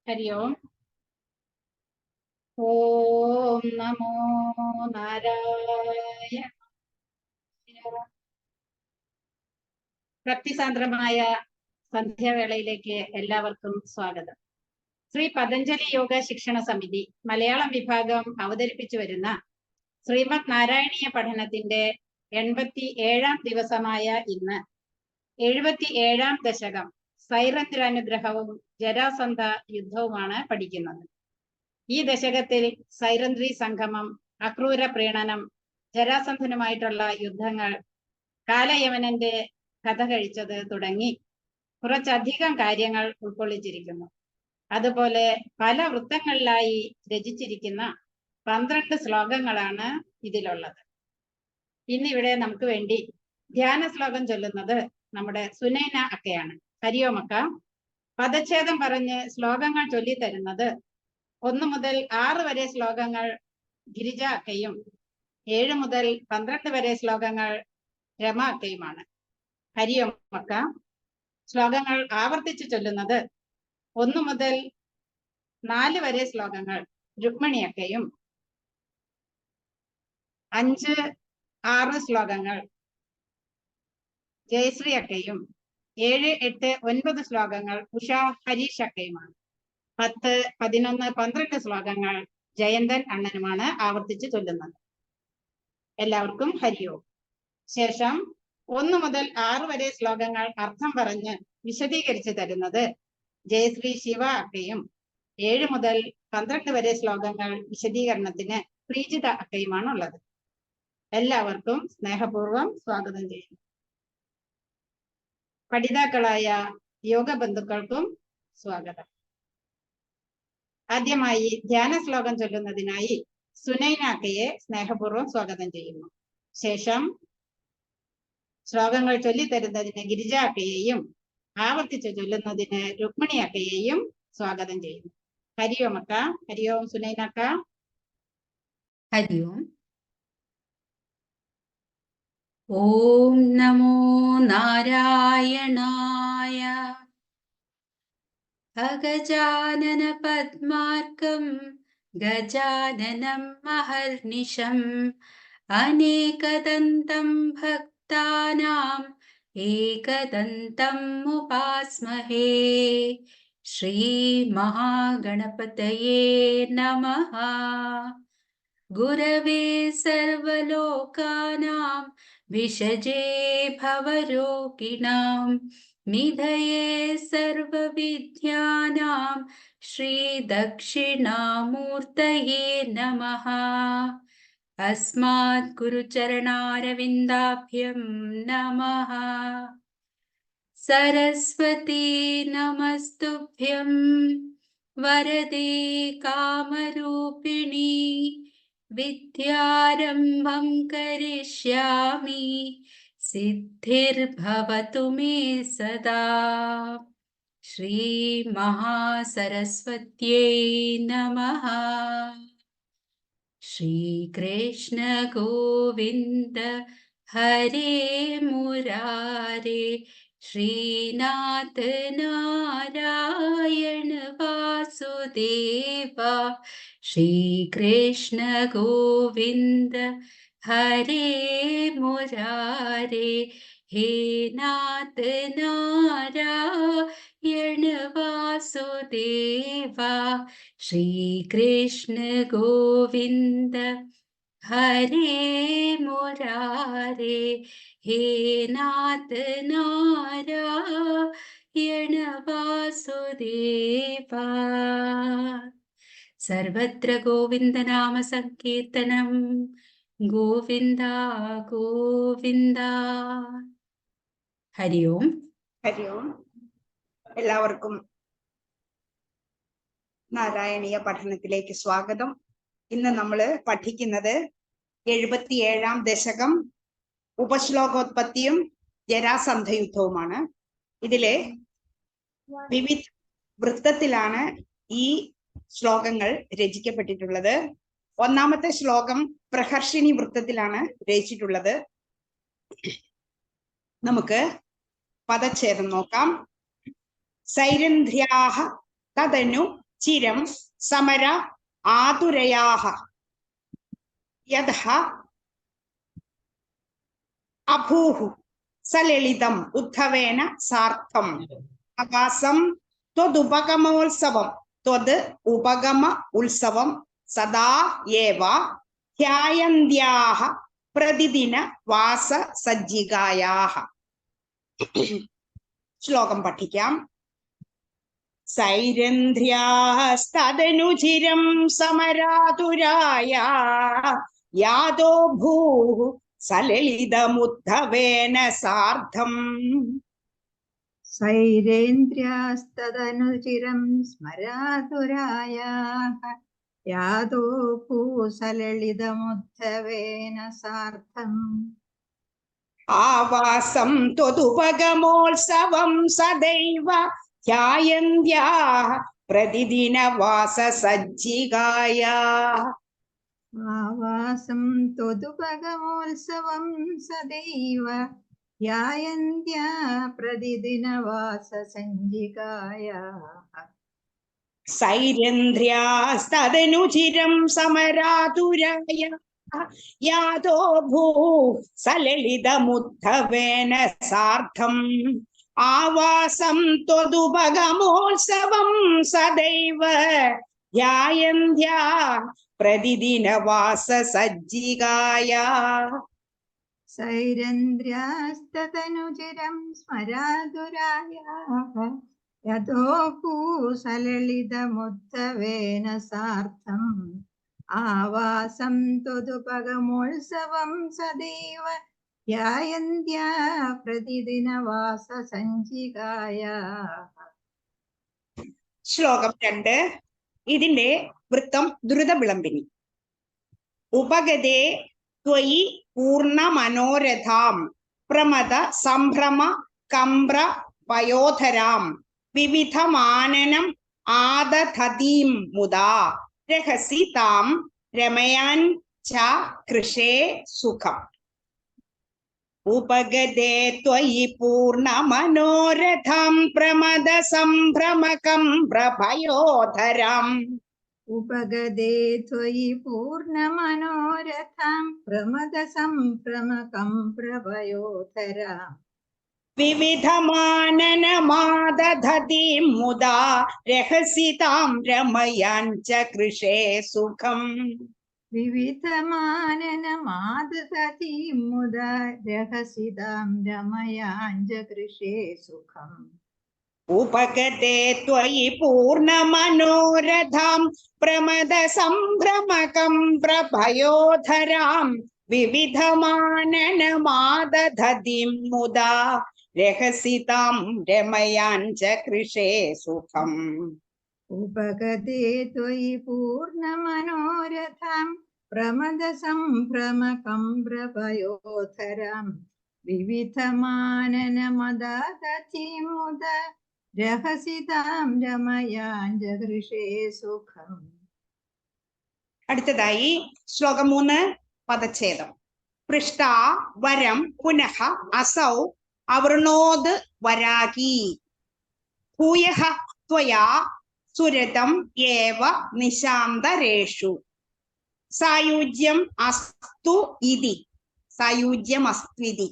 ഹരി ഓം. ഓം നമോ നാരായണ. ഭക്തിസാന്ദ്രമായ സന്ധ്യാവേളയിലേക്ക് എല്ലാവർക്കും സ്വാഗതം. ശ്രീ പതഞ്ജലി യോഗ ശിക്ഷണ സമിതി മലയാളം വിഭാഗം അവതരിപ്പിച്ചു വരുന്ന ശ്രീമദ് നാരായണീയ പഠനത്തിന്റെ 87-ാം ദിവസമായ ഇന്ന് 77-ാം ദശകം സൈരന്ധ്രാനുഗ്രഹവും ജരാസന്ധ യുദ്ധവുമാണ് പഠിക്കുന്നത്. ഈ ദശകത്തിൽ സൈരന്ധ്രി സംഗമം, അക്രൂര പ്രീണനം, ജരാസന്ധനുമായിട്ടുള്ള യുദ്ധങ്ങൾ, കാലയവനന്റെ കഥ കഴിച്ചത് തുടങ്ങി കുറച്ചധികം കാര്യങ്ങൾ ഉൾക്കൊള്ളിച്ചിരിക്കുന്നു. അതുപോലെ പല വൃത്തങ്ങളിലായി രചിച്ചിരിക്കുന്ന 12 ശ്ലോകങ്ങളാണ് ഇതിലുള്ളത്. ഇന്നിവിടെ നമുക്ക് വേണ്ടി ധ്യാന ശ്ലോകം ചൊല്ലുന്നത് നമ്മുടെ സുനൈന അക്കയാണ്. ഹരി ഓം അക്ക. പദച്ഛേദം പറഞ്ഞ് ശ്ലോകങ്ങൾ ചൊല്ലിത്തരുന്നത് 1 മുതൽ 6 വരെ ശ്ലോകങ്ങൾ ഗിരിജ അക്കയും 7 മുതൽ 12 വരെ ശ്ലോകങ്ങൾ രമ അക്കയുമാണ്. ഹരി ഓം അക്ക. ശ്ലോകങ്ങൾ ആവർത്തിച്ചു ചൊല്ലുന്നത് 1 മുതൽ 4 വരെ ശ്ലോകങ്ങൾ രുക്മിണി അക്കയും 5, 6 ശ്ലോകങ്ങൾ ജയശ്രീ അക്കയും 7, 8, 9 ശ്ലോകങ്ങൾ ഉഷ ഹരീഷ് അക്കയുമാണ്. 10, 11, 12 ശ്ലോകങ്ങൾ ജയന്തൻ അണ്ണനുമാണ് ആവർത്തിച്ച് ചൊല്ലുന്നത്. എല്ലാവർക്കും ഹരി ഓം. ശേഷം 1 മുതൽ 6 വരെ ശ്ലോകങ്ങൾ അർത്ഥം പറഞ്ഞ് വിശദീകരിച്ചു തരുന്നത് ജയശ്രീ ശിവ അക്കയും 7 മുതൽ 12 വരെ ശ്ലോകങ്ങൾ വിശദീകരണത്തിന് പ്രീജിത അക്കയുമാണ് ഉള്ളത്. എല്ലാവർക്കും സ്നേഹപൂർവ്വം സ്വാഗതം ചെയ്യുന്നു. പഠിതാക്കളായ യോഗ ബന്ധുക്കൾക്കും സ്വാഗതം. ആദ്യമായി ധ്യാന ശ്ലോകം ചൊല്ലുന്നതിനായി സുനൈനാക്കയെ സ്നേഹപൂർവ്വം സ്വാഗതം ചെയ്യുന്നു. ശേഷം ശ്ലോകങ്ങൾ ചൊല്ലിത്തരുന്നതിന് ഗിരിജാക്കയെയും ആവർത്തിച്ച് ചൊല്ലുന്നതിന് രുക്മിണി അക്കയെയും സ്വാഗതം ചെയ്യുന്നു. ഹരി ഓം അക്ക. ഹരി ഓം സുനൈനാക്ക. ഹരി ഓം. ഓം നമോ നാരായണായ. അഗജാനന പദ്മാർക്കം ഗജാനനം മഹർനിശം അനേകദന്തം ഭക്താനാം ഏകദന്തം ഉപാസ്മഹേ. ശ്രീ മഹാഗണപതയേ നമഃ. ഗുരവേ സർവലോകാനാം വിഷജേ ഭവരോഗിണാം നിധയേ സർവവിദ്യാനാം ശ്രീ ദക്ഷിണാമൂർത്തയേ നമഃ. അസ്മാത് ഗുരുചരണാരവിന്ദാഭ്യം നമഃ. സരസ്വതീ നമസ്തുഭ്യം വരദേ കാമരൂപിണി വിദ്യാരംഭം കരിഷ്യാമി സിദ്ധിർഭവതു മേ സദാ. ശ്രീ മഹാസരസ്വത്യൈ നമഃ. ശ്രീകൃഷ്ണ ഗോവിന്ദ ഹരേ മുരാരേ ശ്രീനാഥ നാരായണ വാസുദേവ. ശ്രീകൃഷ്ണ ഗോവിന്ദ ഹരേ മുരാരേ ഹേ നാഥ നാരായണ വാസുദേവ. ശ്രീകൃഷ്ണ ഗോവിന്ദ ഹരേ മുരാരേ ഹേ നാഥ നാരായണ വാസുദേവ. സർവത്ര ഗോവിന്ദനാമ സങ്കീർത്തനം. ഗോവിന്ദ ഗോവിന്ദ. ഹരി ഓം. ഹരി ഓം. എല്ലാവർക്കും നാരായണീയ പഠനത്തിലേക്ക് സ്വാഗതം. ഇന്ന് നമ്മൾ പഠിക്കുന്നത് 77-ാം ദശകം ഉപശ്ലോകോത്പത്തിയും ജരാസന്ധ യുദ്ധവുമാണ്. ഇതിലെ വിവിധ വൃത്തത്തിലാണ് ഈ ശ്ലോകങ്ങൾ രചിക്കപ്പെട്ടിട്ടുള്ളത്. 1-ാമത്തെ ശ്ലോകം പ്രഹർഷിണി വൃത്തത്തിലാണ് രചിച്ചിട്ടുള്ളത്. നമുക്ക് പദച്ഛേദം നോക്കാം. സൈരന്ധ്ര്യാഹ തദനു ചിരം സമര ആതുരയാഹ യഥ അഭൂഹു സലളിതം ഉദ്ധവേന സാർത്ഥം ആവാസം ത്വദുപഗമോത്സവം ത്വത് ഉപഗമ ഉത്സവം സദാ ഏവ ധ്യായന്ത്യാഹ പ്രതിദിന വാസ സജ്ജികായാഹ. ശ്ലോകം പഠിക്കാം. സൈരന്ധ്ര്യാസ്തദനുചിരം സമരാതുരായ യാദോ ഭൂഃ സലളിതമുദ്ധവേന സാർദ്ധം. സൈരേന്ദ്ര്യാസ്തദനുചിരം സ്മരാതുരായാഃ യാദോ ഭൂസലളിതമുദ്ധവേന സാർദ്ധം. ആവാസം ത്വദുപഗമോത്സവം സദൈവ ധ്യായന്ത്യാഃ പ്രതിദിന വാസ സജ്ജികായാഃ. ആവാസം ത്വദുപഗമോത്സവം സദൈവ ധ്യായന്ത്യാ പ്രതിദിനവാസസഞ്ജികായാഃ. സൈരന്ധ്ര്യാസ്തദനുചിരം സമരാതുരായ യാദോ ഭൂഃ സലളിതമുദ്ധവേന സാർദ്ധം. ആവാസം ത്വദുപഗമോത്സവം സദൈവ ധ്യായന്ത്യാഃ പ്രതിദിന വാസ സജ്ജികായാഃ. സൈരന്ധ്ര്യാസ്തദനുചിരം സ്മരാതുരായാഃ യതോ ഭൂസലളിതമുദ്ധവേന സാർദ്ധം. ആവാസം ത്വദുപഗമോത്സവം സദൈവ ധ്യായന്ത്യാ പ്രതിദിനവാസസഞ്ജികായാഃ. ശ്ലോകം 2. ഇതിന്റെ വൃത്തം ദ്രുത വിളംബിനി. ഉപഗതേ ത്വയി പൂർണ്ണ മനോരഥാം പ്രമദ സംഭ്രമ കംബ്ര പയോധരാം വിവിധമാനനം ആദധതീം മുദാ രഹസി താം രമയാൻ ച കൃഷേ സുഖം. ഉപഗതേ ത്വയി പൂർണ്ണ മനോരഥാം പ്രമദ സംഭ്രമകം പ്രഭയോധരാം. ഉപഗതേ ത്വയി പൂർണ്ണമനോരഥാം പ്രമദ സംഭ്രമകം പ്രഭയോധരാം. വിവിധമാനനമാദധതീം മുദാ രഹസി താം രമയാൻ ച കൃഷേ സുഖം. വിവിധമാനനമാദധതീം മുദാ രഹസി താം രമയാഞ്ച കൃഷേ സുഖം. ഉപഗതേ ത്വയി പൂർണ്ണ മനോരഥാം പ്രമദ സംഭ്രമകം പ്രഭയോധരാം വിവിധമാനനമാദധതീം മുദാ രഹസി താം രമയാൻ ച കൃഷേ സുഖം. ഉപഗതേ ത്വയി പൂർണ്ണമനോരഥാം പ്രമദ സംഭ്രമകം പ്രഭയോധരാം വിവിധമാനനമദധതീം മുദാ രഹസി താം രമയാഞ്ച കൃഷേ സുഖം. അടുത്തതായി ശ്ലോകം 3 പദച്ഛേദം. പൃഷ്ടാ വരം പുനഃ അസൗ അവൃണോദ് വരാകി ഭൂയഃ ത്വയാ സുരതം ഏവ നിശാന്തരേഷു. സായുജ്യം അസ്തു ഇതി സായുജ്യമസ്ത്വിതി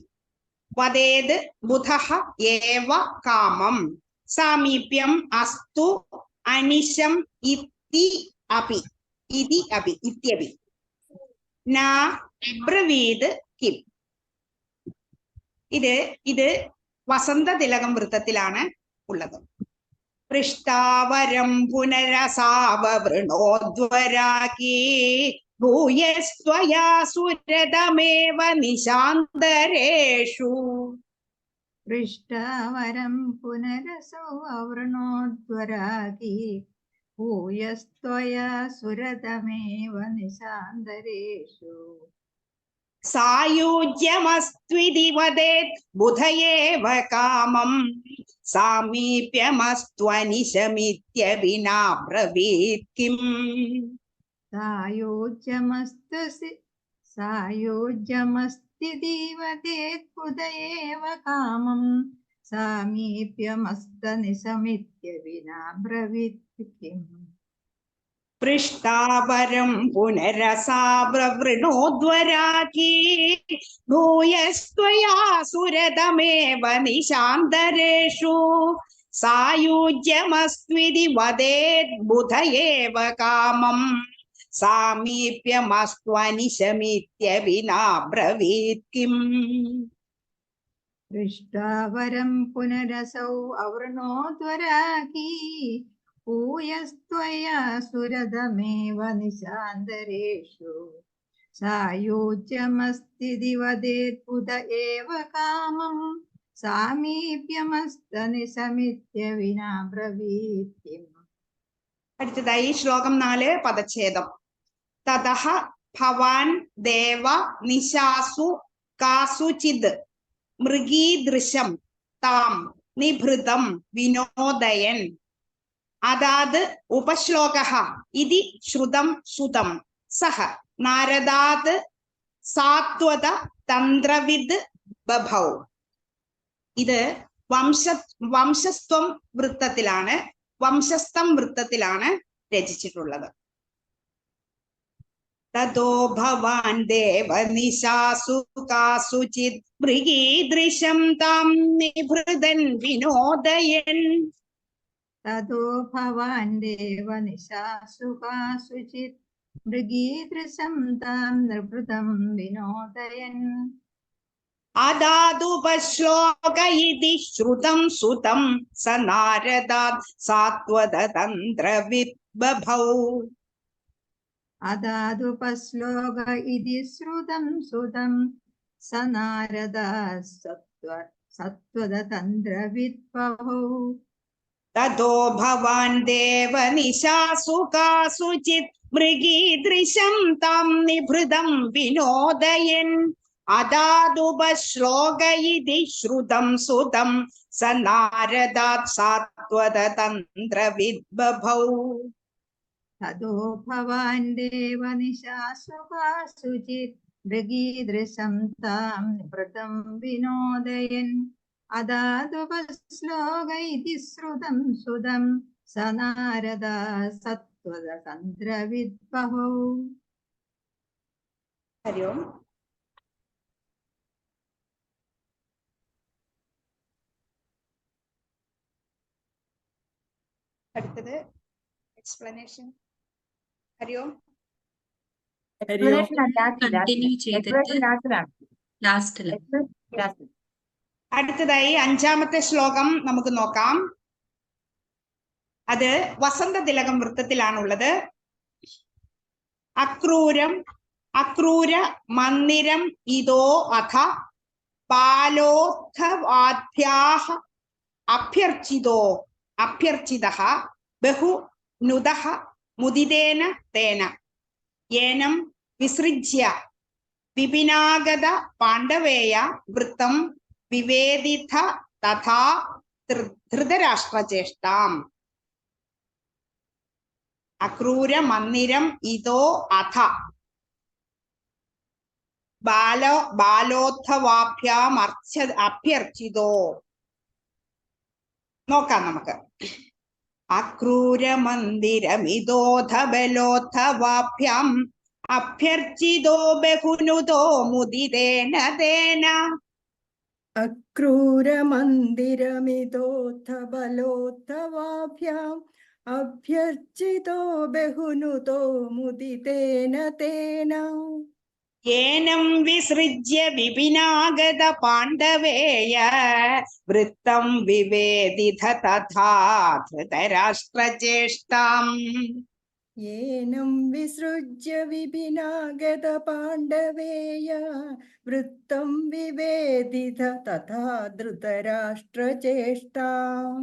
വദേത് ബുധഃ ഏവ കാമം. സാമീപ്യം അസ്തു അനിശം ഇതി അപി ഇത്യപി ന അബ്രവീത് കിം. ഇത് വസന്തതിലകം വൃത്തത്തിലാണ് ഉള്ളത്. പൃഷ്ടാവരം പുനരസാവൃണോദ്വരാകി ഭൂയസ്ത്വയാ സുരതമേവ നിശാന്തരേഷു. പൃഷ്ടാവരം പുനരസൗ അവൃണോദ്വരാകി ഭൂയസ്ത്വയാ സുരതമേവ നിശാന്തരേഷു. സായുജ്യമസ്ത്വിതി വദേത് ബുധ ഏവ കാമം. സാമീപ്യമസ്ത്വനിശമിത്യപി നാബ്രവീത് കിം. സായുജ്യമസ്തിതി വദേത് ബുധ ഏവ കാമം. സാമീപ്യമസ്തനിശമിത്യപി നാബ്രവീത് കിം. പൃഷ്ടാപരം പുനരസാവൃണോദ്വരാകീ ഭൂയസ്ത്വയാ സുരതമേവ നിശാന്തരേഷു സായുജ്യമസ്ത്വിതി വദേദ്ബുധ ഏവ കാമം സാമീപ്യമസ്ത്വനിശമിത്യ വിനാ ബ്രവീത് കിം. ദൃഷ്ടാവരം പുനരസൗ അവൃണോദ്വരാകീ ഭൂയസ്ത്വയാ സുരതമേവ നിശാന്തരേഷു സായുജ്യമസ്തി വദേദ്ബുധ ഏവ കാമം സാമീപ്യമസ്തനിശമിത്യ വിനാ ബ്രവീത് കിം. അടുത്തതായി ശ്ലോകം 4 പദച്ഛേദം. തതഃ ഭവാൻ ദേവ നിശാസു കാസുചിത് മൃഗീദൃശം താം നിഭൃതം വിനോദയൻ. അതാത് ഉപശ്ലോകഃ ഇതി ശ്രുതം സുതം സഹ നാരദാത് സാത്വത തന്ത്രവിദ് ബഭൗ. ഇത് വംശസ്ത്വം വൃത്തത്തിലാണ്, വംശസ്ഥം വൃത്തത്തിലാണ് രചിച്ചിട്ടുള്ളത്. തതോ ഭവാൻ ദേവ നിശാസു കാസുചിത് മൃഗീദൃശം താം നിഭൃതൻ വിനോദയൻ. തതോ ഭവാൻ ദേവ നിശാസു കാസുചിത് മൃഗീദൃശം താം നിഭൃതം വിനോദയൻ. അദാതുപശ്ലോക ഇതി ശ്രുതം സുതം സ നാരദാത് സാത്വത തന്ത്രവിദ് ബഭൗ. അദാതുപശ്ലോക ഇതി ശ്രുതം സുതം സ നാരദാത് സത്വത തന്ത്രവിദ് ബഭൗ. തതോ ഭവാൻ ദേവ നിശാസു കാസുചിത് മൃഗീദൃശം താം നിഭൃതം വിനോദയൻ. അദാതുപശ്ലോക ഇതി ശ്രുതം സുതം സ നാരദാത് സാത്വത തന്ത്രവിദ് ബഭൗ. തതോ ഭവാൻ ദേവ നിശാസു കാസുചിത് മൃഗീദൃശം താം നിഭൃതം വിനോദയൻ. അദാതുപശ്ലോക ഇതി ശ്രുതം സുതം സ നാരദാത് സത്വത തന്ത്രവിദ് ബഭൗ. ഹരി ഓം. അടുത്തത് എക്സ്പ്ലനേഷൻ. ഹരി ഓം. കണ്ടിന്യൂ ചെയ്തിട്ട് ലാസ്റ്റില്. അടുത്തതായി 5ാമത്തെ ശ്ലോകം നമുക്ക് നോക്കാം. അത് വസന്ത തിലകം വൃത്തത്തിലാണുള്ളത്. അക്രൂര മന്ദിരം ഇതോ അഥ പാലോത്ഥവാഭ്യാഹ അഭ്യർച്ചിതഃ ബഹു നുദഃ മുദിതേന തേന ഏനം വിസൃജ്യ വിപിനാഗത പാണ്ഡവേയ വൃത്തം വിവേദിത തഥാ ധൃതരാഷ്ട്രചേഷ്ടാം. അക്രൂര മന്ദിരം ഇതോ അഥ ബാലോത്ഥവാഭ്യാം അഭ്യർച്ചിതോ. നോക്കാം നമുക്ക്. അക്രൂരമന്ദിരമിതോധ ബലോത്ഥവാഭ്യാം അഭ്യർച്ചിതോ ബഹുനുതോ മുദിതേന തേന. അക്രൂരമന്ദിരമിതോത്ഥ ബലോത്ഥവാഭ്യാം അഭ്യർച്ചിതോ ബഹുനുതോ മുദിതേന തേന. ഏനം വിസൃജ്യ വിപിനാഗത പാണ്ഡവേയ വൃത്തം വിവേദിത തഥാ ധൃതരാഷ്ട്രചേഷ്ടാം. ഏനം വിസൃജ്യ വിപിനാഗത പാണ്ഡവേയ വൃത്തം വിവേദിത തഥാ ധൃതരാഷ്ട്രചേഷ്ടാം.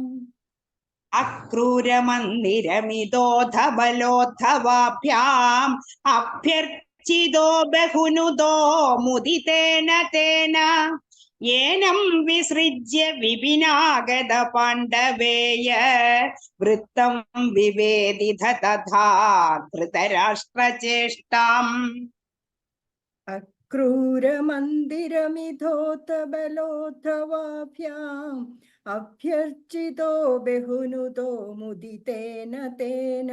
അക്രൂരമന്ദിരമിതോധ ബലോത്ഥവാഭ്യാം അഭ്യർച്ചിതോ ബഹുനുതോ മുദിതേന തേന ഏനം വിസൃജ്യ വിപിനാഗത പാണ്ഡവേയ വൃത്തം വിവേദിത തഥാ ധൃതരാഷ്ട്രചേഷ്ടാം. അക്രൂരമന്ദിരമിതോത്ഥ ബലോത്ഥവാഭ്യാം അഭ്യർച്ചിതോ ബഹുനുതോ മുദിതേന തേന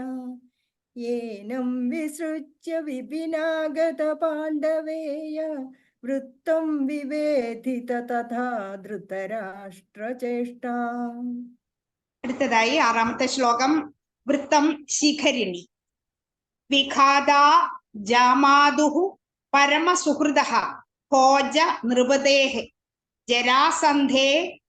येनं विसृज्य विपिनागत पाण्डवेय वृत्तं विवेधित तथा ധൃതരാഷ്ട്രചേഷ്ടാ. അടുത്തതായി ആറാമത്തെ ശ്ലോകം. വൃത്തം ശിഖരിണി. വിഘാതാ ജാമാതുഃ പരമസുഹൃദഃ ഭോജ നൃപതേഃ ജരാസന്ധേ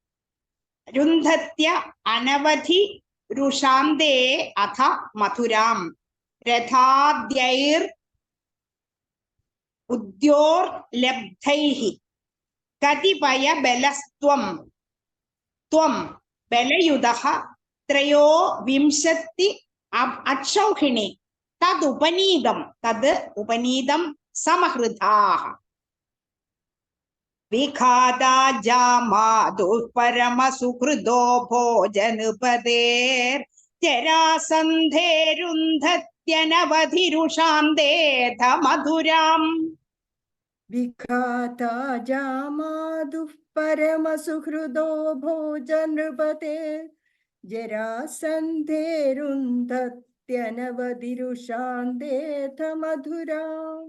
രുന്ധത്യ അനവധി രുഷാന്തേ അഥ മധുരാം രഥാദ്യൈർ ഉദ്യോർലബ്ധൈഃ കതിപയ ബലസ്ത്വം ത്വം ബലയുതഃ ത്രയോ വിംശത്തി അക്ഷൗഹിണി തദ് ഉപനീതം സമഹൃതാഃ. വിഘാതാ ജാമാതുഃ പരമസുഹൃദോ ഭോജനൃപതേർ ജരാസന്ധേരുന്ധത്യനവധിരുഷാന്തേഥ മധുരാം. വിഘാതാ ജാമാതുഃ പരമസുഹൃദോ ഭോജനൃപതേ ജരാസന്ധേരുന്ധത്യനവധിരുഷാന്തേഥ മധുരാം.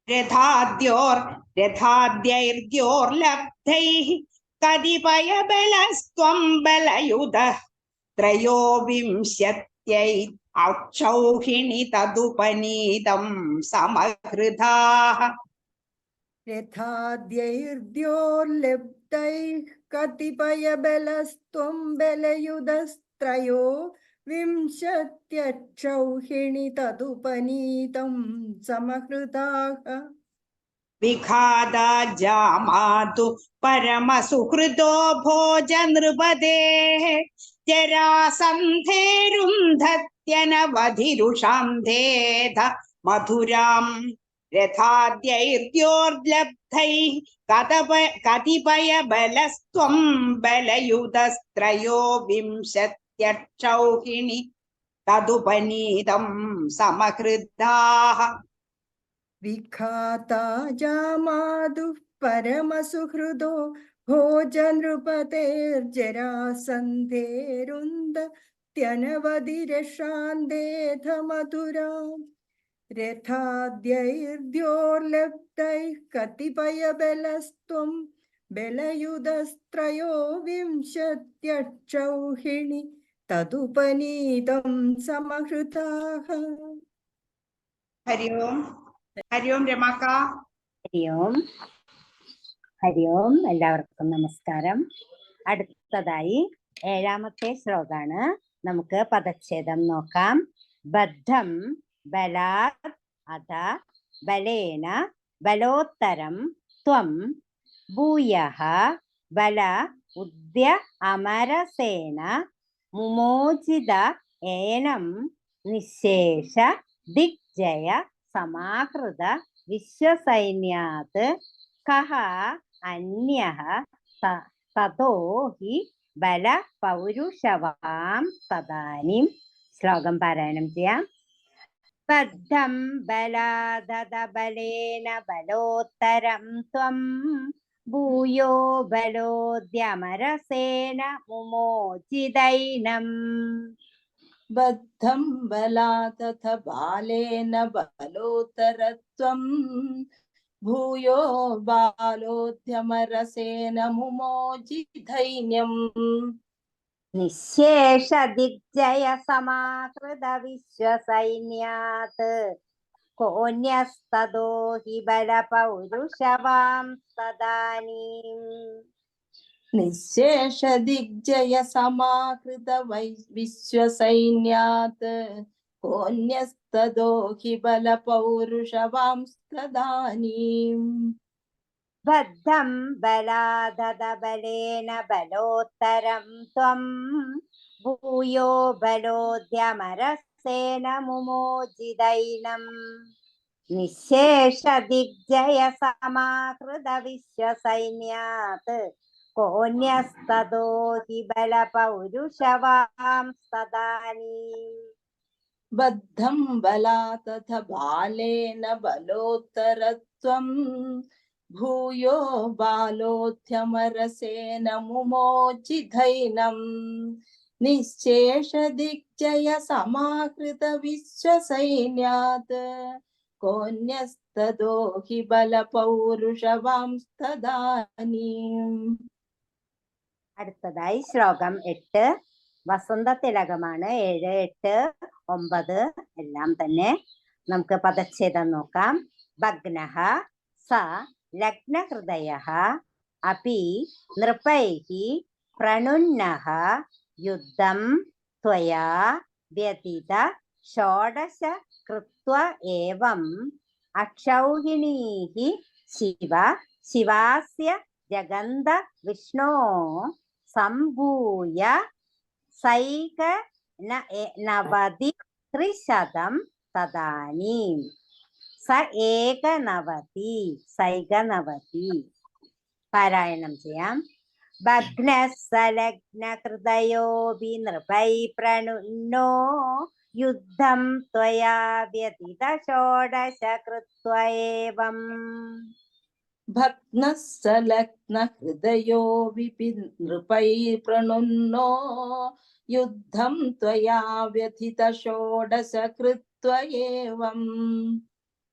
രഥാദ്യൈർദ്യോർലബ്ധൈഃ കതിപയ ബലസ്ത്വം ബലയുതഃ ത്രയോ വിംശത്യൈ അക്ഷൗഹിണി തദുപനീതം സമഹൃതാഃ. രഥാദ്യൈർദ്യോർലബ്ധൈഃ കതിപയ ബലസ്ത്വം ബലയുതസ്ത്രയോ വിംശത്യക്ഷൗഹിണി തദുപനീതം സമഹൃതാഃ. വിഘാതാ ജാമാതുഃ പരമസുഹൃദോ ഭോജനൃപതേഃ ജരാസന്ധേരുന്ധത്യനവധിരുഷാന്തേഥ മധുരാം. രഥാദ്യൈർദ്യോർലബ്ധൈഃ കതിപയ ബലസ്ത്വം ബലയുതസ്ത്രയോ വിംശത്യക്ഷൗഹിണി തദുപനീതം സമഹൃതാഃ. വിഘാതാ ജാമാതുഃ പരമസുഹൃദോ ഭോജനൃപതേർജരാസന്ധേരുന്ധത്യനവധിരുഷാന്തേഥ മധുരാം. രഥാദ്യൈർദ്യോർലബ്ധൈഃ കതിപയ ബലസ്ത്വം ബലയുതസ്ത്രയോ വിംശത്യക്ഷൗഹിണി തദുപനീതം സമഹൃതാഃ. ഹരി ഓം. ഹരി ഓം രമാക്ക. ഹരി ഓം എല്ലാവർക്കും നമസ്കാരം. അടുത്തതായി ഏഴാമത്തെ ശ്ലോകാണ്. നമുക്ക് പദച്ഛേദം നോക്കാം. ബദ്ധം ബലാത് അഥ ബലേന ബലോത്തരം ത്വം ഭൂയഃ ബല ഉദ്യ അമരസേന മുമോചിത ഏനം നിശേഷ ദിഗ്ജയ സമാഹൃത വിശ്വസൈന്യാത് കഹ അന്യഃ തതോ ഹി ബല പൗരുഷവാം തദാനീം. ശ്ലോകം പാരായണം ചെയ്യാം. ബദ്ധം ബലാദത ബലേന ബലോത്തരം ത്വം ഭൂയോ ബലോദ്യമരസേന മുമോചിതൈനം. ബദ്ധം ബലാതഥ ബാലേന ബലോത്തരത്വം ഭൂയോ ബാലോദ്യമരസേന മുമോചിതൈന്യം. നിശേഷ ദിഗ്ജയ സമാഹൃത വിശ്വസൈന്യാത് കോന്യസ്തദോ ഹി ബല പൗരുഷവാം തദാനീം. നിശേഷ ദിഗ്ജയ സമാഹൃത വിശ്വസൈന്യാത് കോന്യസ്തദോ ഹി ബല പൗരുഷവാം തദാനീം. ബദ്ധം ബലാദത ബലേന ബലോത്തരം ത്വം ഭൂയോ ബലോദ്യമരസേന മുമോചിതൈനം. നിശേഷ ദിഗ്ജയ സമാഹൃത വിശ്വസൈന്യാത് കോന്യസ്തദോ ഹി ബല പൗരുഷവാം തദാനീം. ബദ്ധം ബലാതഥ ബാലേന ബലോത്തരത്വം ഭൂയോ ബാലോദ്യമരസേന മുമോചിതൈനം. നിശേഷദിഗ്ജയ സമാഹൃത വിശ്വസൈന്യാത് കോന്യസ്തദോ ഹി ബലപൗരുഷവാംസ്തദാനീം. അടുത്തതായി ശ്ലോകം 8 വസന്തതിലകമാണ്. 7, 8, 9 എല്ലാം തന്നെ. നമുക്ക് പദച്ഛേദം നോക്കാം. ഭഗ്നഃ സ ലഗ്നഹൃദയഃ അപി നൃപൈഃ പ്രണുന്നഃ യുദ്ധം ത്വയാ വ്യതിത ഷോഡശ കൃത്വ ഏവം അക്ഷൗഹിണീഃ ശിവാസ്യ ജഗന്ത വിഷ്ണോ സംഭൂയ സൈകനവതി 300 തദാനീം. സ ഏകനവതി സൈകനവതി. പാരായണം ചെയ്യാം. ഭഗ്നസലഗ്നഹൃദയോപി നൃപൈ പ്രണുന്നോ യുദ്ധം ത്വയാ വ്യതിത ഷോഡശ കൃത്വ ഏവം. ഭഗ്നഃ സലഗ്നഃ ഹൃദയോ വിപി നൃപൈ പ്രണുന്നോ യുദ്ധം ത്വയാ വ്യഥിത ഷോഡശ കൃത്വ ഏവം.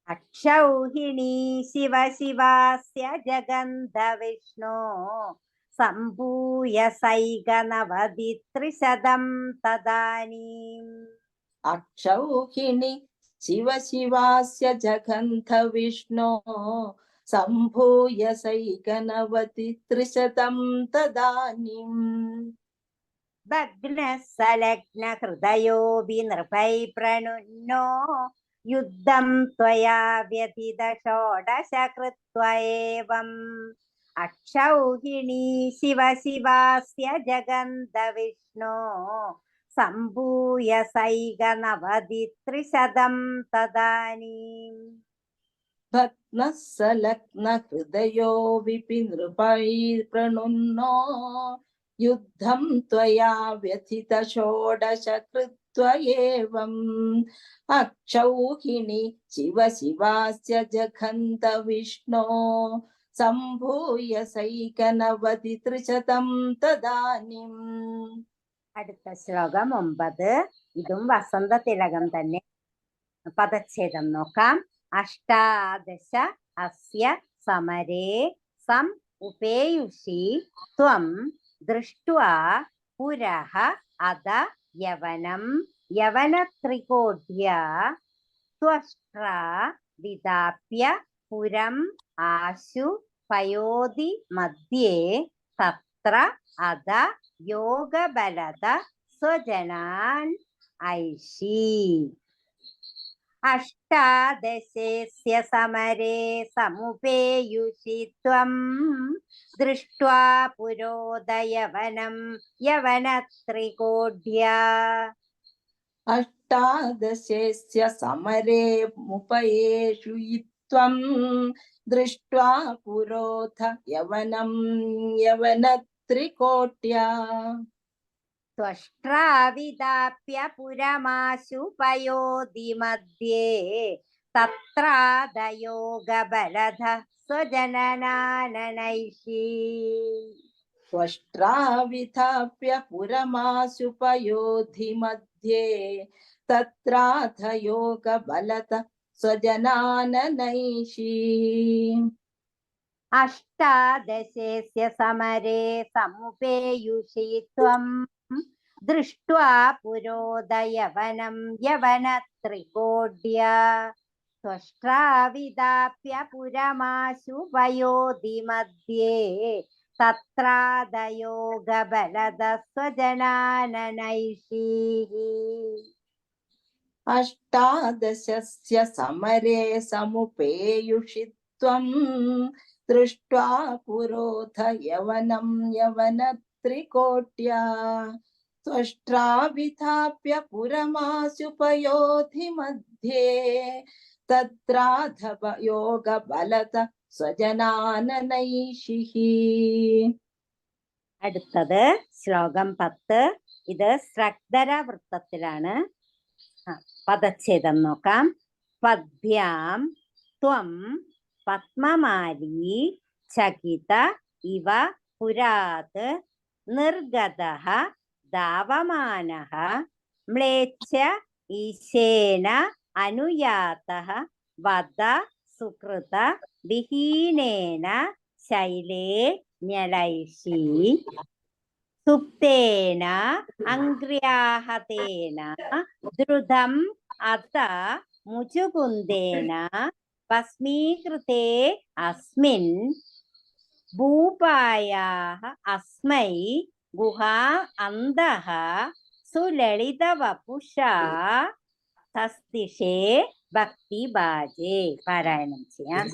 അക്ഷൗഹിണീ ശിവാസ്യ ജഗന്ത വിഷ്ണോ സംഭൂയ സൈകനവതി 300 തദാനീം. അക്ഷൗഹിണി ശിവാസ്യ ജഗന്ത വിഷ്ണോ സംഭൂയ സൈകനവതി 300 തദാനീം. ഭഗ്നസലഗ്നഹൃദയോപി നൃപൈ പ്രണുന്നോ യുദ്ധം ത്വയാ വ്യതിത ഷോഡശ കൃത്വ ഏവം. അക്ഷൗഹിണീ ശിവാസ്യ ജഗന്ത വിഷ്ണോ സംഭൂയ സൈകനവതി 300 തദാനീം. ഭഗ്നഃ സലഗ്നഃ ഹൃദയോ വിപി നൃപൈ പ്രണുന്നോ യുദ്ധം ത്വയാ വ്യഥിത ഷോഡശ കൃത്വ ഏവം. അക്ഷൗഹിണി ശിവാസ്യ ജഗന്ത വിഷ്ണോ സംഭൂയ സൈകനവതി 300 തദാനീം. അടുത്ത ശ്ലോകം 9. ഇതും വസന്തതിലകം തന്നെ. പദച്ഛേദം നോക്കാം. അഷ്ടാദശ അസ്യ സമരേ സം ഉപേയുഷി ത്വം ദൃഷ്ട്വാ പുരഃ അദ യവനം യവനത്രികോഢ്യ ത്വഷ്ട്രാ വിദാപ്യ പുരം ആശു പയോധി മധ്യേ തത്ര അദ യോഗബലത സ്വജനാൻ ഐഷി. അഷ്ടാദശേസ്യ സമരേ സമുപേയുഷി ത്വം ദൃഷ്ട്വാ പുരോദയവനം യവനത്രികോഢ്യ. അഷ്ടാദശേസ്യ സമരേ മുപയേഷു ത്വം ദൃഷ്ട്വാ പുരോധ യവനം യവനത്രികോട്യ. ത്വഷ്ട്രാ വിദാപ്യ പുരമാശു പയോധി മധ്യേ തത്രാദയോഗബലധ സ്വജനനാനനൈഷി. ത്വഷ്ട്രാ വിധാപ്യ പുരമാശു പയോധി മധ്യേ തത്രാഥ യോഗബലത സ്വജനാനനൈഷി. അഷ്ടാദശേസ്യ സമരേ സമുപേയുഷി ത്വം ദൃഷ്ട്വാ പുരോദയവനം യവനത്രികോഢ്യ. ത്വഷ്ട്രാ വിദാപ്യ പുരമാശു പയോധി മധ്യേ തത്രാദയോഗബലത സ്വജനാനനൈഷി. അഷ്ടാദശസ്യ സമരേ സമുപേയുഷി ത്വം ദൃഷ്ട്വാ പുരോധ യവനം യവനത്രികോട്യ. ത്വഷ്ട്രാ വിധാപ്യ പുരമാശു പയോധി മധ്യേ തത്രാധ യോഗബലത സ്വജനാനനൈഷി. അടുത്തത് ശ്ലോകം 10. ഇത് ശ്രഗ്ധര വൃത്തത്തിലാണ്. പദച്ഛേദം നോക്കാം. പദ്ഭ്യാം ത്വം പത്മമാലീ ചകിത ഇവ പുരാത് നിർഗതഃ धावमानः म्लेच्छ ईशेन अनुयातः वद सुकृत विहीनेन शैले न्यलैषी सुप्तेन अङ्ग्र्याहतेन द्रुतम् अथ मुचुकुन्देन भस्मीकृते अस्मिन् भूपायाः अस्मै गुहा अन्तः सुललितवपुषा तस्तिषे भक्तिभाजे पारायणं ചെയ്യാം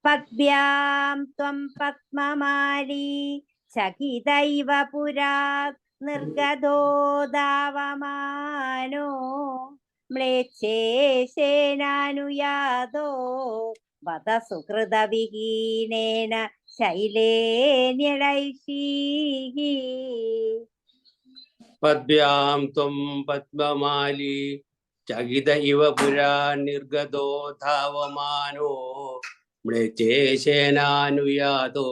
पद्भ्यां त्वं पद्ममाली चकितैव पुरात् निर्गतो धावमानो म्लेच्छेशेनानुयातो वद सुकृतविहीनेन शैले न्यलैषीः पद्भ्यां त्वं पद्ममाली चकित इव पुरा निर्गतो धावमानो म्लेच्छेशेनानुयातो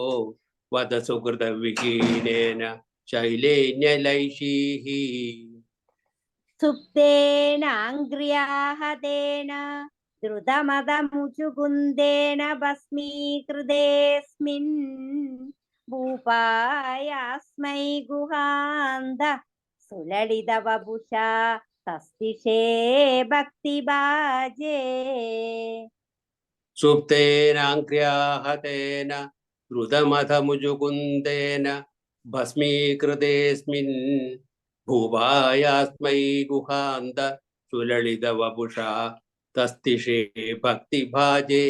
वद सुकृतविहीनेन शैले न्यलैषीः सुप्तेनाङ्ग्र्याहतेन द्रुतमदमुचुकुन्देन भस्मीकृतेऽस्मिन् भूपायास्मै गुहान्त सुललितवपुषा तस्तिषे भक्तिभाजे सुप्तेनाङ्ग्र्याहतेन द्रुतमथमुजुकुन्देन भस्मीकृतेऽस्मिन् भूपायास्मै गुहान्त सुललितवपुषा तस्तिषे भक्तिभाजे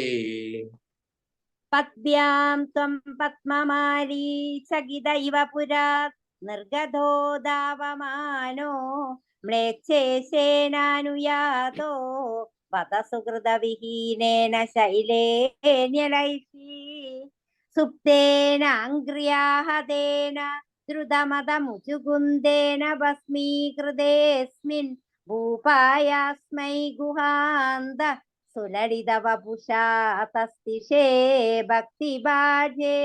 पद्भ्यां त्वं पद्ममाली चकित इव पुरात् निर्गतो धावमानो म्लेच्छेशेनानुयातो वद सुकृतविहीनेन शैले न्यलैषी सुप्तेन अङ्ग्र्याहतेन द्रुतमदमुचुकुन्देन भस्मीकृतेऽस्मिन् भूपायास्मै गुहान्त सुललितवपुषा तस्तिषे भक्तिभाजे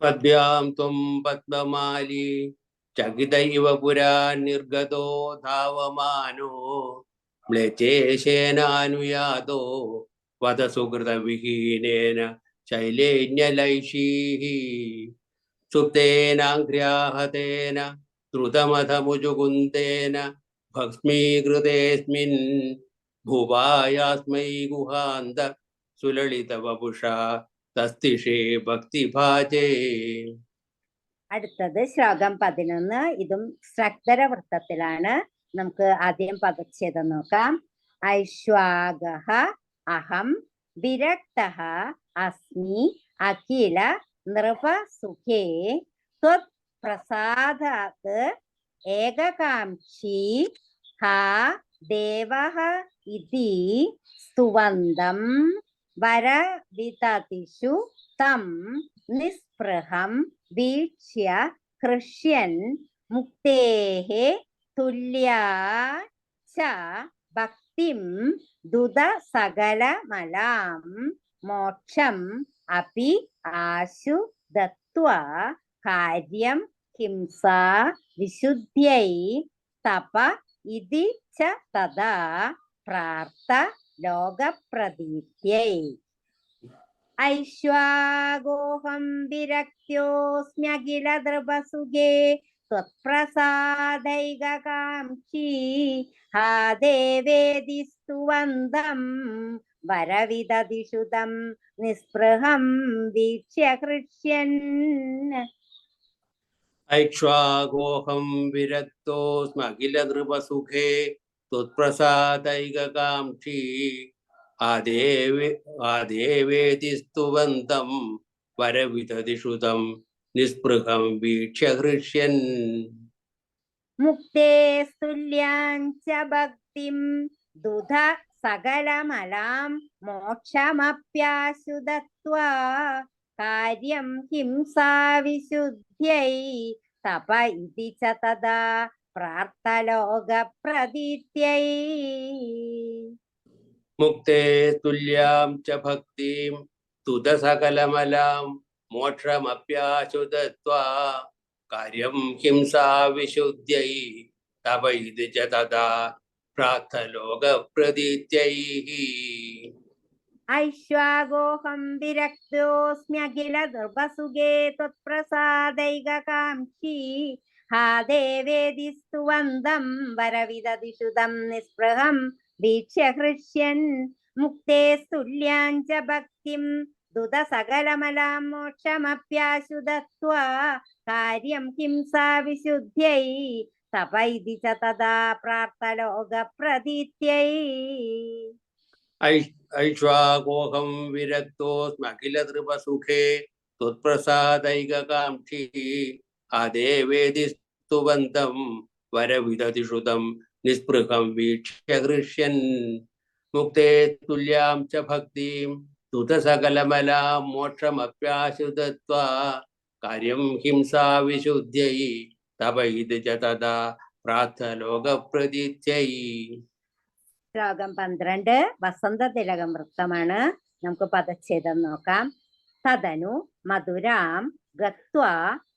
पद्भ्यां त्वं पद्ममाली चकित इव पुरा निर्गतो धावमानो म्लेच्छेशेनानुयातो वद सुकृतविहीनेन शैले न्यलैषीः सुप्तेनाङ्ग्र्याहतेन द्रुतमथमुजुकुन्देन भस्मीकृतेऽस्मिन् भूपायास्मै गुहान्त सुललितवपुषा तस्तिषे भक्तिभाजे അടുത്തത് ശ്ലോകം 11. ഇതും സ്രഗ്ധര വൃത്തത്തിലാണ്. നമുക്ക് ആദ്യം പദച്ഛേദം നോക്കാം. ഐശ്വാഗഃ അഹം വിരക്തഃ അസ്മി അഖില നൃപസുഖേ ത്വത് പ്രസാദാത് ഏകകാംക്ഷി ഹാ ദേവഃ ഇതി സ്തുവന്തം വരവിതതിഷു തം നിസ്പൃഹം വീക്ഷ്യ ഹൃഷ്യൻ മുക്തേഃ തുല്യാ ച ഭക്തിം ദുദ സകലമലാം മോക്ഷം അപി ആശു ദത്വാ കാര്യം ഹിംസാ വിശുദ്ധ്യൈ തപ ഇതി ച തദാ പ്രാർത്ഥ ലോകപ്രദീപ്ത്यै ഐശ്വാഗോഹം വിരക്ത്യോസ്മ്യഖില നൃപസുഖേ ത്വത്പ്രസാദൈകകാംക്ഷി ഹാ ദേവേതി സ്തുവന്തം വരവിദതിഷു തം നിസ്പൃഹം വീക്ഷ്യ ഹൃഷ്യൻ ऐक्ष्वागोऽहं विरक्तोऽस्मखिल नृपसुखे त्वत्प्रसादैककाङ्क्षी आदेवेति स्तुवन्तं वरविददिषु तं निःस्पृहं वीक्ष्य हृष्यन् മുക്തേ തുല്യാഞ്ച ഭക്തിം ദുധ സകലമലാം മോക്ഷമപ്യാശു ദത്വാ കാര്യം ഹിംസാ വിശുദ്ധ്യൈ തപ ഇതി ച തദാ പ്രാർത്ഥ ലോകപ്രദീപ്ത്यै मुक्ते तुल्यां च भक्तिं तुद सकलमलां मोक्षमप्याशु दत्त्वा കാര്യം ഹിംസാ വിശുദ്ധ്യൈ തപൈതി ച തഥാ പ്രാർത്ഥലോകപ്രതീത്യൈ. ഐശ്വാഗോഹം വിരക്തോസ്മ്യഖില നൃപസുഖേ ത്വത്പ്രസാദൈകകാംക്ഷി ഹാ ദേവേതി സ്തുവന്തം വരവിദതിഷുതം നിസ്പൃഹം വീക്ഷ്യ ഹൃഷ്യൻ മുക്തേ തുല്യാഞ്ച ഭക്തിം ദുത സകലമലാം മോക്ഷമപ്യാശു ദത്വാ കാര്യം ഹിംസാ വിശുദ്ധ്യൈ തപൈതി ച തഥാ പ്രാർത്ഥലോകപ്രതീത്യൈ. ഐശ്വാഗോഹം വിരക്തോസ്മഖിലതൃപസുഖേ ത്വത്പ്രസാദൈകകാംക്ഷി ആദേവേതി സ്തുവന്തം വരവിദതിഷുതം നിസ്പൃഹം വീക്ഷ്യ ഹൃഷ്യൻ മുക്തേ തുല്യാം ച ഭക്തിം തുത സകലമലാം മോക്ഷമപ്യാശു ദത്വാ കാര്യം ഹിംസാ വിശുദ്ധ്യൈ തപൈതി ച തഥാ പ്രാർത്ഥലോകപ്രതീത്യൈ. ശ്ലോകം 12 വസന്തതിലകം വൃത്തമാണ്. നമുക്ക് പദച്ഛേദം നോക്കാം. തദനു മധുരാം ഗത്വാ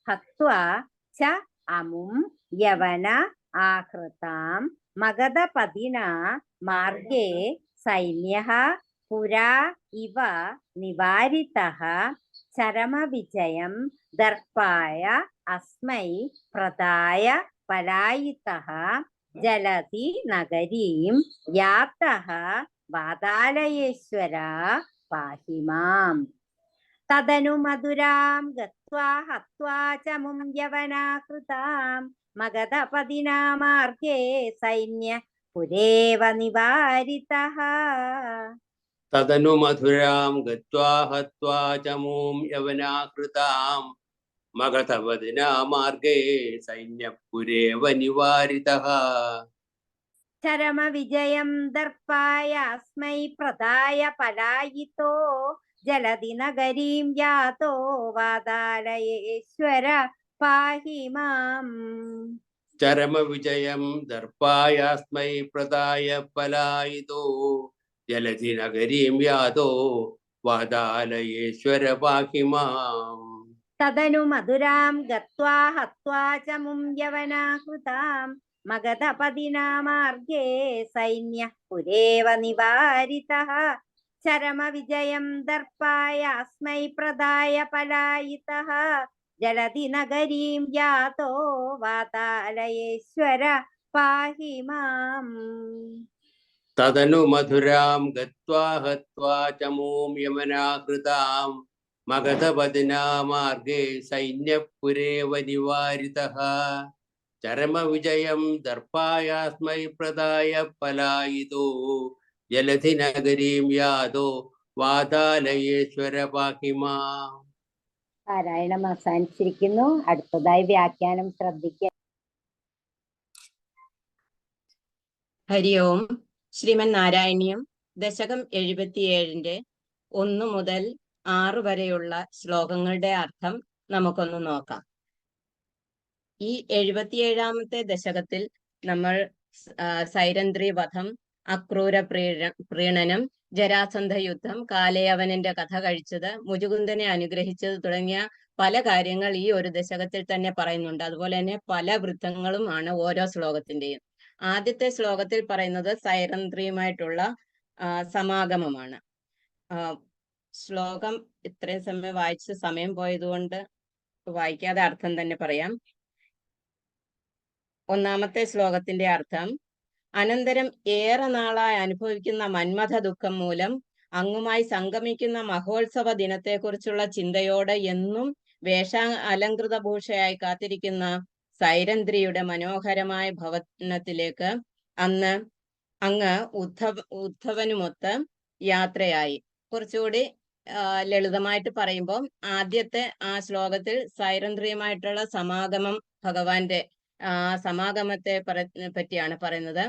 ഹത്വാ ച അമും യവന ആഹൃതാം മഗധപതിന മാർഗേ സൈന്യഃ പുരാ ഇവ നിവാരിതഃ ചരമവിജയം ദർപ്പായ അസ്മൈ പ്രദായ പലായിതഃ ജലതി നഗരീം യാതഃ വാതാലയേശ്വര പാഹി മാം. തദനു മധുരാം ഗത്വാ ഹത്വാ ച മും യവനാകൃതാം മഗധപതിനാ മാർഗേ സൈന്യ പുരേവ നിവാരിതഃ. തദനു മധുരാം ഗത്വാ ഹത്വാ ച മൂം യവനാകൃതാം മഗധപതിനാ മാർഗേ സൈന്യപുരേവ നിവാരിതഃ. ചരമവിജയം ദർപ്പായ അസ്മൈ പ്രദായ പലായിതോ ജലതി നഗരീം യാതോ വാതാലയേശ്വര പാഹി മാം. ചരമവിജയം ദർപ്പായാസ്മൈ പ്രദായ പലായിതോ ജലധി നഗരീം യാതോ വാതാലയേശ്വര പാഹി മാം. തദനു മധുരാം ഗത്വാ ഹത്വാ ച മും യവനാകൃതാം മഗധപതിനാ മാർഗേ സൈന്യ പുരേവ നിവാരിതഃ ചരമവിജയം ദർപ്പായ അസ്മൈ പ്രദായ പലായിതഃ ജലധി നഗരീം യാതോ വാതാലയേശ്വര പാഹി മാം. തദനു മധുരാം ഗത്വാ ഹത്വാ ച മൂം യവനാകൃതാം മഗധപതിനാ മാർഗേ സൈന്യപുരേവ നിവാരിതഃ ചരമവിജയം ദർപ്പായാസ്മൈ പ്രദായ പലായിതോ ജലധി നഗരീം യാതോ വാതാലയേശ്വര പാഹി മാം. പാരായണം അവസാനിച്ചിരിക്കുന്നു. അടുത്തതായി വ്യാഖ്യാനം ശ്രദ്ധിക്കുക. ഹരി ഓം. ശ്രീമൻ നാരായണീയം ദശകം 77 1 മുതൽ 6 വരെയുള്ള ശ്ലോകങ്ങളുടെ അർത്ഥം നമുക്കൊന്ന് നോക്കാം. ഈ 77ാമത്തെ ദശകത്തിൽ നമ്മൾ സൈരന്ധ്രി വധം, അക്രൂര പ്രീണനം, ജരാസന്ധ യുദ്ധം, കാലയവനന്റെ കഥ കഴിച്ചത്, മുചുകുന്ദനെ അനുഗ്രഹിച്ചത് തുടങ്ങിയ പല കാര്യങ്ങൾ ഈ ഒരു ദശകത്തിൽ തന്നെ പറയുന്നുണ്ട്. അതുപോലെ തന്നെ പല വൃത്തങ്ങളുമാണ് ഓരോ ശ്ലോകത്തിന്റെയും. ആദ്യത്തെ ശ്ലോകത്തിൽ പറയുന്നത് സൈരന്ധ്രിയുമായിട്ടുള്ള സമാഗമമാണ്. ശ്ലോകം ഇത്രയും സമയം വായിച്ച് സമയം പോയതുകൊണ്ട് വായിക്കാതെ അർത്ഥം തന്നെ പറയാം. ഒന്നാമത്തെ ശ്ലോകത്തിന്റെ അർത്ഥം: അനന്തരം ഏറെ നാളായി അനുഭവിക്കുന്ന മന്മഥ ദുഃഖം മൂലം അങ്ങുമായി സംഗമിക്കുന്ന മഹോത്സവ ദിനത്തെക്കുറിച്ചുള്ള ചിന്തയോടെ എന്നും അലങ്കൃത ഭൂഷയായി കാത്തിരിക്കുന്ന സൈരന്ധ്രിയുടെ മനോഹരമായ ഭവനത്തിലേക്ക് അങ്ങ് ഉദ്ധവനുമൊത്ത് യാത്രയായി. കുറച്ചുകൂടി ലളിതമായിട്ട് പറയുമ്പോൾ ആദ്യത്തെ ആ ശ്ലോകത്തിൽ സൈരന്ധ്രിയുമായിട്ടുള്ള സമാഗമം, ഭഗവാന്റെ സമാഗമത്തെ പറ്റിയാണ് പറയുന്നത്.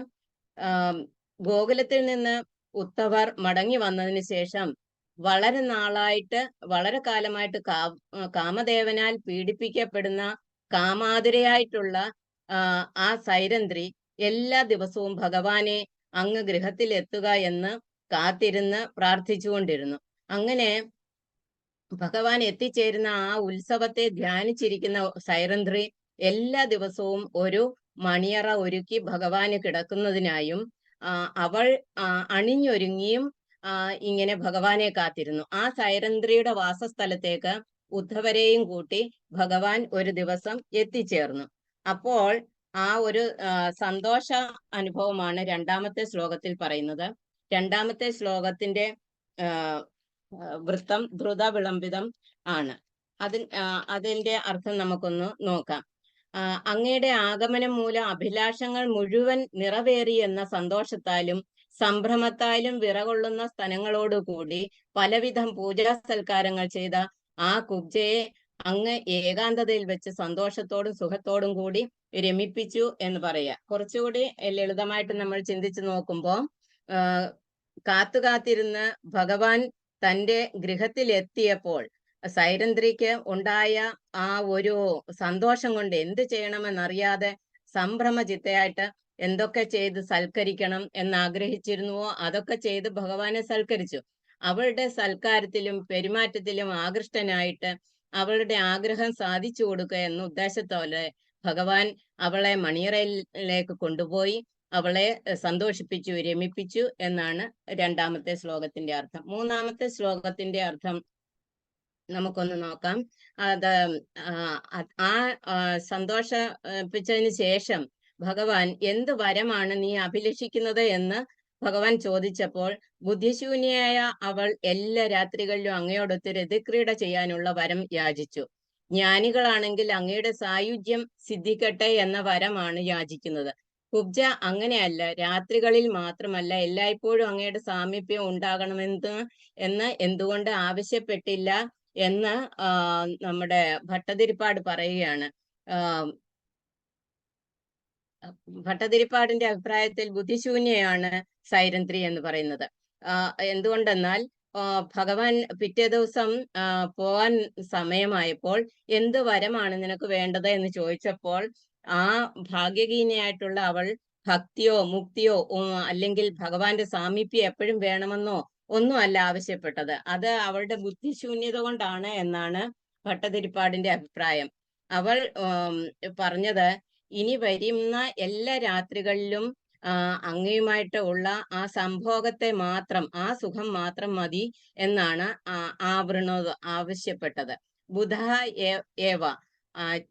ഗോകുലത്തിൽ നിന്ന് ഉദ്ധവർ മടങ്ങി വന്നതിന് ശേഷം വളരെ കാലമായിട്ട് കാമദേവനാൽ പീഡിപ്പിക്കപ്പെടുന്ന കാമാതുരയായിട്ടുള്ള ആ സൈരന്ധ്രി എല്ലാ ദിവസവും ഭഗവാനെ അങ്ങ് ഗൃഹത്തിൽ എത്തുക എന്ന് കാത്തിരുന്ന് പ്രാർത്ഥിച്ചുകൊണ്ടിരുന്നു. അങ്ങനെ ഭഗവാൻ എത്തിച്ചേരുന്ന ആ ഉത്സവത്തെ ധ്യാനിച്ചിരിക്കുന്ന സൈരന്ധ്രി എല്ലാ ദിവസവും ഒരു മണിയറ ഒരുക്കി ഭഗവാന് കിടക്കുന്നതിനായും അവൾ അണിഞ്ഞൊരുങ്ങിയും ഇങ്ങനെ ഭഗവാനെ കാത്തിരുന്നു. ആ സൈരന്ധ്രിയുടെ വാസസ്ഥലത്തേക്ക് ഉദ്ധവരെയും കൂട്ടി ഭഗവാൻ ഒരു ദിവസം എത്തിച്ചേർന്നു. അപ്പോൾ ആ ഒരു സന്തോഷ അനുഭവമാണ് രണ്ടാമത്തെ ശ്ലോകത്തിൽ പറയുന്നത്. രണ്ടാമത്തെ ശ്ലോകത്തിന്റെ വൃത്തം ദ്രുത വിളംബിതം ആണ്. അതിന്റെ അർത്ഥം നമുക്കൊന്ന് നോക്കാം. അങ്ങയുടെ ആഗമനം മൂലം അഭിലാഷങ്ങൾ മുഴുവൻ നിറവേറി എന്ന സന്തോഷത്താലും സംഭ്രമത്താലും വിറകൊള്ളുന്ന സ്ഥലങ്ങളോടുകൂടി പലവിധം പൂജാ സൽക്കാരങ്ങൾ ചെയ്ത ആ കുബ്ജയെ അങ്ങ് ഏകാന്തതയിൽ വെച്ച് സന്തോഷത്തോടും സുഖത്തോടും കൂടി രമിപ്പിച്ചു എന്ന് പറയാം. കുറച്ചുകൂടി ലളിതമായിട്ട് നമ്മൾ ചിന്തിച്ചു നോക്കുമ്പോൾ കാത്തുകാത്തിരുന്ന് ഭഗവാൻ തന്റെ ഗൃഹത്തിൽ എത്തിയപ്പോൾ സൈരന്ധ്രിക്ക് ഉണ്ടായ ആ ഒരു സന്തോഷം കൊണ്ട് എന്ത് ചെയ്യണമെന്നറിയാതെ സംഭ്രമചിത്തയായിട്ട് എന്തൊക്കെ ചെയ്ത് സൽക്കരിക്കണം എന്നാഗ്രഹിച്ചിരുന്നുവോ അതൊക്കെ ചെയ്ത് ഭഗവാനെ സൽക്കരിച്ചു. അവളുടെ സൽക്കാരത്തിലും പെരുമാറ്റത്തിലും ആകൃഷ്ടനായിട്ട് അവളുടെ ആഗ്രഹം സാധിച്ചു കൊടുക്കുക എന്ന ഉദ്ദേശത്തോടെ ഭഗവാൻ അവളെ മണിയറയിലേക്ക് കൊണ്ടുപോയി അവളെ സന്തോഷിപ്പിച്ചു, രമിപ്പിച്ചു എന്നാണ് രണ്ടാമത്തെ ശ്ലോകത്തിന്റെ അർത്ഥം. മൂന്നാമത്തെ ശ്ലോകത്തിന്റെ അർത്ഥം നമുക്കൊന്ന് നോക്കാം. അത് സന്തോഷിപ്പിച്ചതിന് ശേഷം ഭഗവാൻ എന്ത് വരമാണ് നീ അഭിലഷിക്കുന്നത് എന്ന് ഭഗവാൻ ചോദിച്ചപ്പോൾ ബുദ്ധിശൂന്യയായ അവൾ എല്ലാ രാത്രികളിലും അങ്ങയോടൊത്ത് രതിക്രീഡ ചെയ്യാനുള്ള വരം യാചിച്ചു. ജ്ഞാനികളാണെങ്കിൽ അങ്ങയുടെ സായുജ്യം സിദ്ധിക്കട്ടെ എന്ന വരമാണ് യാചിക്കുന്നത്. കുബ്ജ അങ്ങനെയല്ല, രാത്രികളിൽ മാത്രമല്ല എല്ലായ്പ്പോഴും അങ്ങയുടെ സാമീപ്യം ഉണ്ടാകണമെന്ന് എന്തുകൊണ്ട് ആവശ്യപ്പെട്ടില്ല എന്ന് നമ്മുടെ ഭട്ടതിരിപ്പാട് പറയുകയാണ്. ഭട്ടതിരിപ്പാടിന്റെ അഭിപ്രായത്തിൽ ബുദ്ധിശൂന്യയാണ് സൈരന്ധ്രി എന്ന് പറയുന്നത്. എന്തുകൊണ്ടെന്നാൽ ഭഗവാൻ പിറ്റേ ദിവസം പോവാൻ സമയമായപ്പോൾ എന്ത് വരമാണ് നിനക്ക് വേണ്ടത് എന്ന് ചോദിച്ചപ്പോൾ ആ ഭാഗ്യഹീനയായിട്ടുള്ള അവൾ ഭക്തിയോ മുക്തിയോ അല്ലെങ്കിൽ ഭഗവാന്റെ സാമീപ്യം എപ്പോഴും വേണമെന്നോ ഒന്നും അല്ല ആവശ്യപ്പെട്ടത്. അത് അവളുടെ ബുദ്ധിശൂന്യത കൊണ്ടാണ് എന്നാണ് ഭട്ടതിരിപ്പാടിന്റെ അഭിപ്രായം. അവൾ പറഞ്ഞത് ഇനി വരുന്ന എല്ലാ രാത്രികളിലും അങ്ങയുമായിട്ട് ഉള്ള ആ സംഭോഗത്തെ മാത്രം, ആ സുഖം മാത്രം മതി എന്നാണ് ആവൃണോദ് ആവശ്യപ്പെട്ടത്. ബുധ ഏവ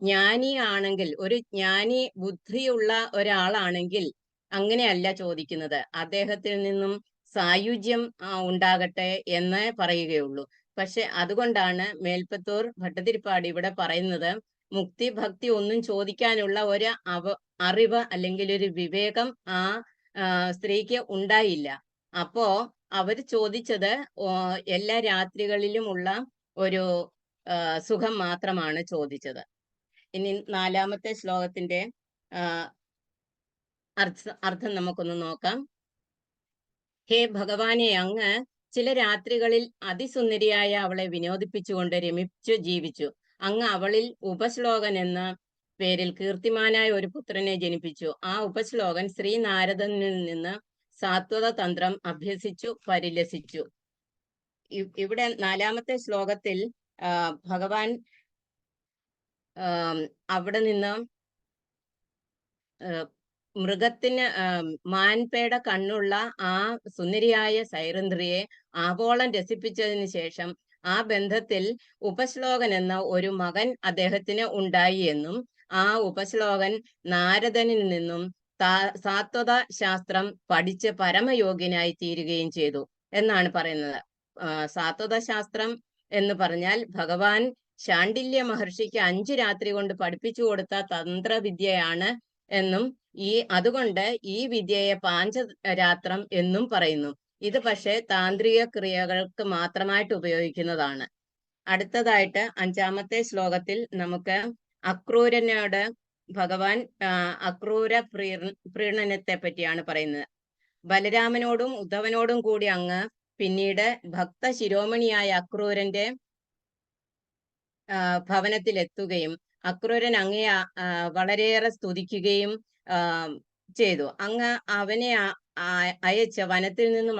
ജ്ഞാനി ആണെങ്കിൽ, ഒരു ജ്ഞാനി ബുദ്ധിയുള്ള ഒരാളാണെങ്കിൽ അങ്ങനെയല്ല ചോദിക്കുന്നത്, അദ്ദേഹത്തിൽ നിന്നും സായുജ്യം ഉണ്ടാകട്ടെ എന്ന് പറയുകയുള്ളൂ. പക്ഷെ അതുകൊണ്ടാണ് മേൽപ്പത്തൂർ ഭട്ടതിരിപ്പാട് ഇവിടെ പറയുന്നത് മുക്തി ഭക്തി ഒന്നും ചോദിക്കാനുള്ള ഒരു അറിവ് അല്ലെങ്കിൽ ഒരു വിവേകം ആ സ്ത്രീക്ക് ഉണ്ടായില്ല. അപ്പോ അവർ ചോദിച്ചത് എല്ലാ രാത്രികളിലുമുള്ള ഒരു സുഖം മാത്രമാണ് ചോദിച്ചത്. ഇനി നാലാമത്തെ ശ്ലോകത്തിന്റെ അർത്ഥം നമുക്കൊന്ന് നോക്കാം. ഹേ ഭഗവാനെ, അങ്ങ് ചില രാത്രികളിൽ അതിസുന്ദരിയായ അവളെ വിനോദിപ്പിച്ചുകൊണ്ട് രമിച്ചു ജീവിച്ചു. അങ്ങ് അവളിൽ ഉപശ്ലോകൻ എന്ന പേരിൽ കീർത്തിമാനായ ഒരു പുത്രനെ ജനിപ്പിച്ചു. ആ ഉപശ്ലോകൻ ശ്രീനാരദനിൽ നിന്ന് സാത്വത തന്ത്രം അഭ്യസിച്ചു പരിലസിച്ചു. ഇവിടെ നാലാമത്തെ ശ്ലോകത്തിൽ ഭഗവാൻ അവിടെ നിന്ന് മൃഗത്തിന് മാൻപേട കണ്ണുള്ള ആ സുന്ദരിയായ സൈരന്ധ്രിയെ ആവോളം രസിപ്പിച്ചതിന് ശേഷം ആ ബന്ധത്തിൽ ഉപശ്ലോകൻ എന്ന ഒരു മകൻ അദ്ദേഹത്തിന് ഉണ്ടായി എന്നും ആ ഉപശ്ലോകൻ നാരദനിൽ നിന്നും സാത്വത ശാസ്ത്രം പഠിച്ച് പരമയോഗ്യനായി തീരുകയും ചെയ്തു എന്നാണ് പറയുന്നത്. സാത്വത ശാസ്ത്രം എന്ന് പറഞ്ഞാൽ ഭഗവാൻ ശാണ്ഡില്യ മഹർഷിക്ക് 5 രാത്രി കൊണ്ട് പഠിപ്പിച്ചു കൊടുത്ത തന്ത്രവിദ്യയാണ് എന്നും അതുകൊണ്ട് ഈ വിദ്യയെ പാഞ്ചരാത്രം എന്നും പറയുന്നു. ഇത് പക്ഷേ താന്ത്രിക ക്രിയകൾക്ക് മാത്രമായിട്ട് ഉപയോഗിക്കുന്നതാണ്. അടുത്തതായിട്ട് 5-ാമത്തെ ശ്ലോകത്തിൽ നമുക്ക് അക്രൂരനോട് ഭഗവാൻ അക്രൂര പ്രീണനത്തെ പറ്റിയാണ് പറയുന്നത്. ബലരാമനോടും ഉദ്ധവനോടും കൂടി അങ്ങ് പിന്നീട് ഭക്ത ശിരോമണിയായ അക്രൂരന്റെ ഭവനത്തിലെത്തുകയും അക്രൂരൻ അങ്ങയെ വളരെയേറെ സ്തുതിക്കുകയും ചെയ്തു. അങ്ങ് അവനെ അയച്ച വനത്തിൽ നിന്ന്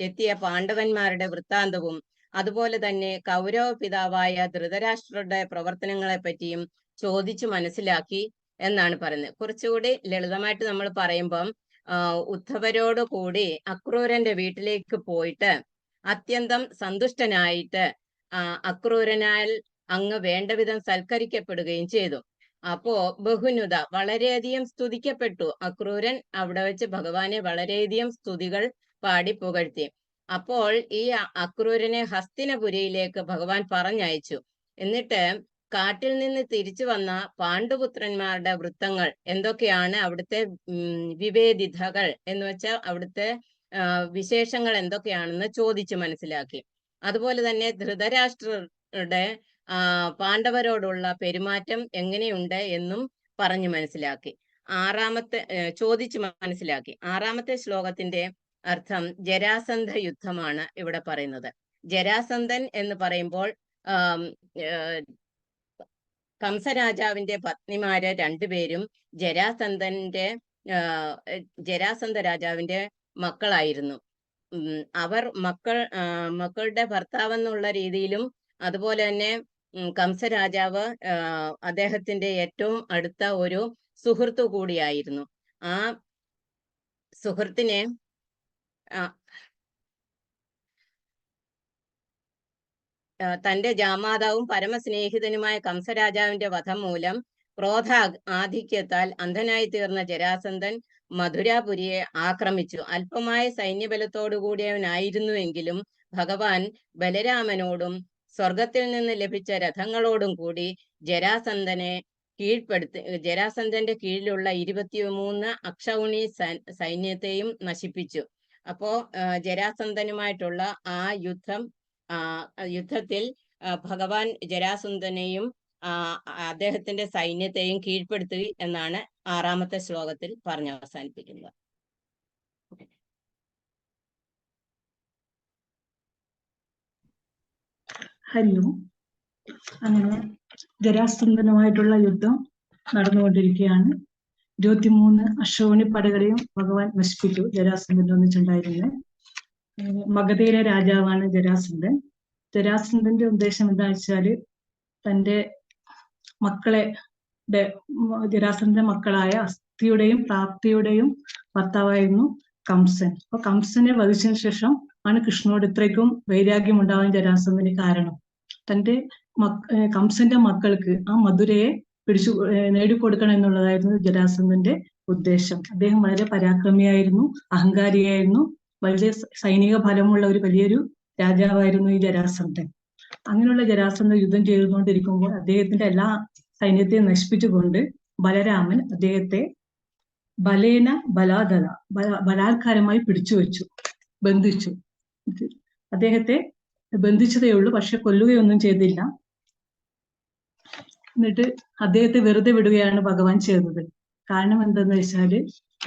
എത്തിയ പാണ്ഡവന്മാരുടെ വൃത്താന്തവും അതുപോലെ തന്നെ കൗരവ പിതാവായ ധൃതരാഷ്ട്രരുടെ പ്രവർത്തനങ്ങളെ പറ്റിയും ചോദിച്ചു മനസ്സിലാക്കി എന്നാണ് പറയുന്നത്. കുറച്ചുകൂടി ലളിതമായിട്ട് നമ്മൾ പറയുമ്പം ഉദ്ധവരോട് കൂടി അക്രൂരന്റെ വീട്ടിലേക്ക് പോയിട്ട് അത്യന്തം സന്തുഷ്ടനായിട്ട് അക്രൂരനാൽ അങ്ങ് വേണ്ടവിധം സൽക്കരിക്കപ്പെടുകയും ചെയ്തു. അപ്പോ ബഹുനുത വളരെയധികം സ്തുതിക്കപ്പെട്ടു. അക്രൂരൻ അവിടെ വെച്ച് ഭഗവാനെ വളരെയധികം സ്തുതികൾ പാടി പുകഴ്ത്തി. അപ്പോൾ ഈ അക്രൂരനെ ഹസ്തിനപുരിയിലേക്ക് ഭഗവാൻ പറഞ്ഞയച്ചു. എന്നിട്ട് കാട്ടിൽ നിന്ന് തിരിച്ചു വന്ന പാണ്ഡുപുത്രന്മാരുടെ വൃത്തങ്ങൾ എന്തൊക്കെയാണ്, അവിടുത്തെ വിവേദിതകൾ എന്ന് വെച്ചാൽ അവിടുത്തെ വിശേഷങ്ങൾ എന്തൊക്കെയാണെന്ന് ചോദിച്ചു മനസ്സിലാക്കി. അതുപോലെ തന്നെ ധൃതരാഷ്ട്രരുടെ പാണ്ഡവരോടുള്ള പെരുമാറ്റം എങ്ങനെയുണ്ട് എന്നും പറഞ്ഞു മനസ്സിലാക്കി. ചോദിച്ചു മനസ്സിലാക്കി. 6-ാമത്തെ ശ്ലോകത്തിന്റെ അർത്ഥം ജരാസന്ധ യുദ്ധമാണ് ഇവിടെ പറയുന്നത്. ജരാസന്ധൻ എന്ന് പറയുമ്പോൾ കംസരാജാവിന്റെ പത്നിമാര് 2 പേരും ജരാസന്ധ രാജാവിന്റെ മക്കളായിരുന്നു. അവർ മക്കളുടെ ഭർത്താവെന്നുള്ള രീതിയിലും അതുപോലെ തന്നെ കംസരാജാവ് അദ്ദേഹത്തിന്റെ ഏറ്റവും അടുത്ത ഒരു സുഹൃത്തു കൂടിയായിരുന്നു. ആ സുഹൃത്തിനെ തന്റെ ജാമാതാവും പരമസ്നേഹിതനുമായ കംസരാജാവിന്റെ വധം മൂലം ക്രോധ ആധിക്യത്താൽ അന്ധനായി തീർന്ന ജരാസന്ധൻ മധുരാപുരിയെ ആക്രമിച്ചു. അല്പമായ സൈന്യബലത്തോടുകൂടിയവനായിരുന്നുവെങ്കിലും ഭഗവാൻ ബലരാമനോടും സ്വർഗത്തിൽ നിന്ന് ലഭിച്ച രഥങ്ങളോടും കൂടി ജരാസന്ധന്റെ കീഴിലുള്ള 23 അക്ഷൗണി സൈന്യത്തെയും നശിപ്പിച്ചു. അപ്പോ ജരാസന്ധനുമായിട്ടുള്ള ആ യുദ്ധത്തിൽ ഭഗവാൻ ജരാസന്ധനെയും അദ്ദേഹത്തിന്റെ സൈന്യത്തെയും കീഴ്പ്പെടുത്തി എന്നാണ് 6-ാമത്തെ ശ്ലോകത്തിൽ പറഞ്ഞ് അവസാനിപ്പിക്കുന്നത്. ഹരിയോ. അങ്ങനെ ജരാസന്ധനുമായിട്ടുള്ള യുദ്ധം നടന്നുകൊണ്ടിരിക്കുകയാണ്. 23 അശ്വനി പടകളെയും ഭഗവാൻ നശിപ്പിച്ചു. ജരാസന്ധൻ ഒന്നിച്ചുണ്ടായിരുന്നത് മഗധയിലെ രാജാവാണ് ജരാസന്ധൻ. ജരാസന്ധന്റെ ഉദ്ദേശം എന്താ വെച്ചാല് തന്റെ ജരാസന്ധന്റെ മക്കളായ അസ്ഥിയുടെയും പ്രാപ്തിയുടെയും ഭർത്താവായിരുന്നു കംസൻ. അപ്പൊ കംസനെ വധിച്ചതിന് ശേഷം ആണ് കൃഷ്ണനോട് ഇത്രയ്ക്കും വൈരാഗ്യം ഉണ്ടാവാൻ ജരാസന്ധന് കാരണം. തന്റെ കംസന്റെ മക്കൾക്ക് ആ മധുരയെ നേടിക്കൊടുക്കണം എന്നുള്ളതായിരുന്നു ജരാസന്ധന്റെ ഉദ്ദേശം. അദ്ദേഹം വളരെ പരാക്രമിയായിരുന്നു, അഹങ്കാരിയായിരുന്നു, വളരെ സൈനിക ഫലമുള്ള വലിയൊരു രാജാവായിരുന്നു ഈ ജരാസന്ധൻ. അങ്ങനെയുള്ള ജരാസന്ധൻ യുദ്ധം ചെയ്തുകൊണ്ടിരിക്കുമ്പോൾ അദ്ദേഹത്തിന്റെ എല്ലാ സൈന്യത്തെയും നശിപ്പിച്ചുകൊണ്ട് ബലരാമൻ അദ്ദേഹത്തെ ബലാത്കാരമായി പിടിച്ചു വെച്ചു, ബന്ധിച്ചു. അദ്ദേഹത്തെ ബന്ധിച്ചതേ ഉള്ളൂ, പക്ഷെ കൊല്ലുകയൊന്നും ചെയ്തില്ല. എന്നിട്ട് അദ്ദേഹത്തെ വെറുതെ വിടുകയാണ് ഭഗവാൻ ചെയ്തത്. കാരണം എന്തെന്ന് വെച്ചാല്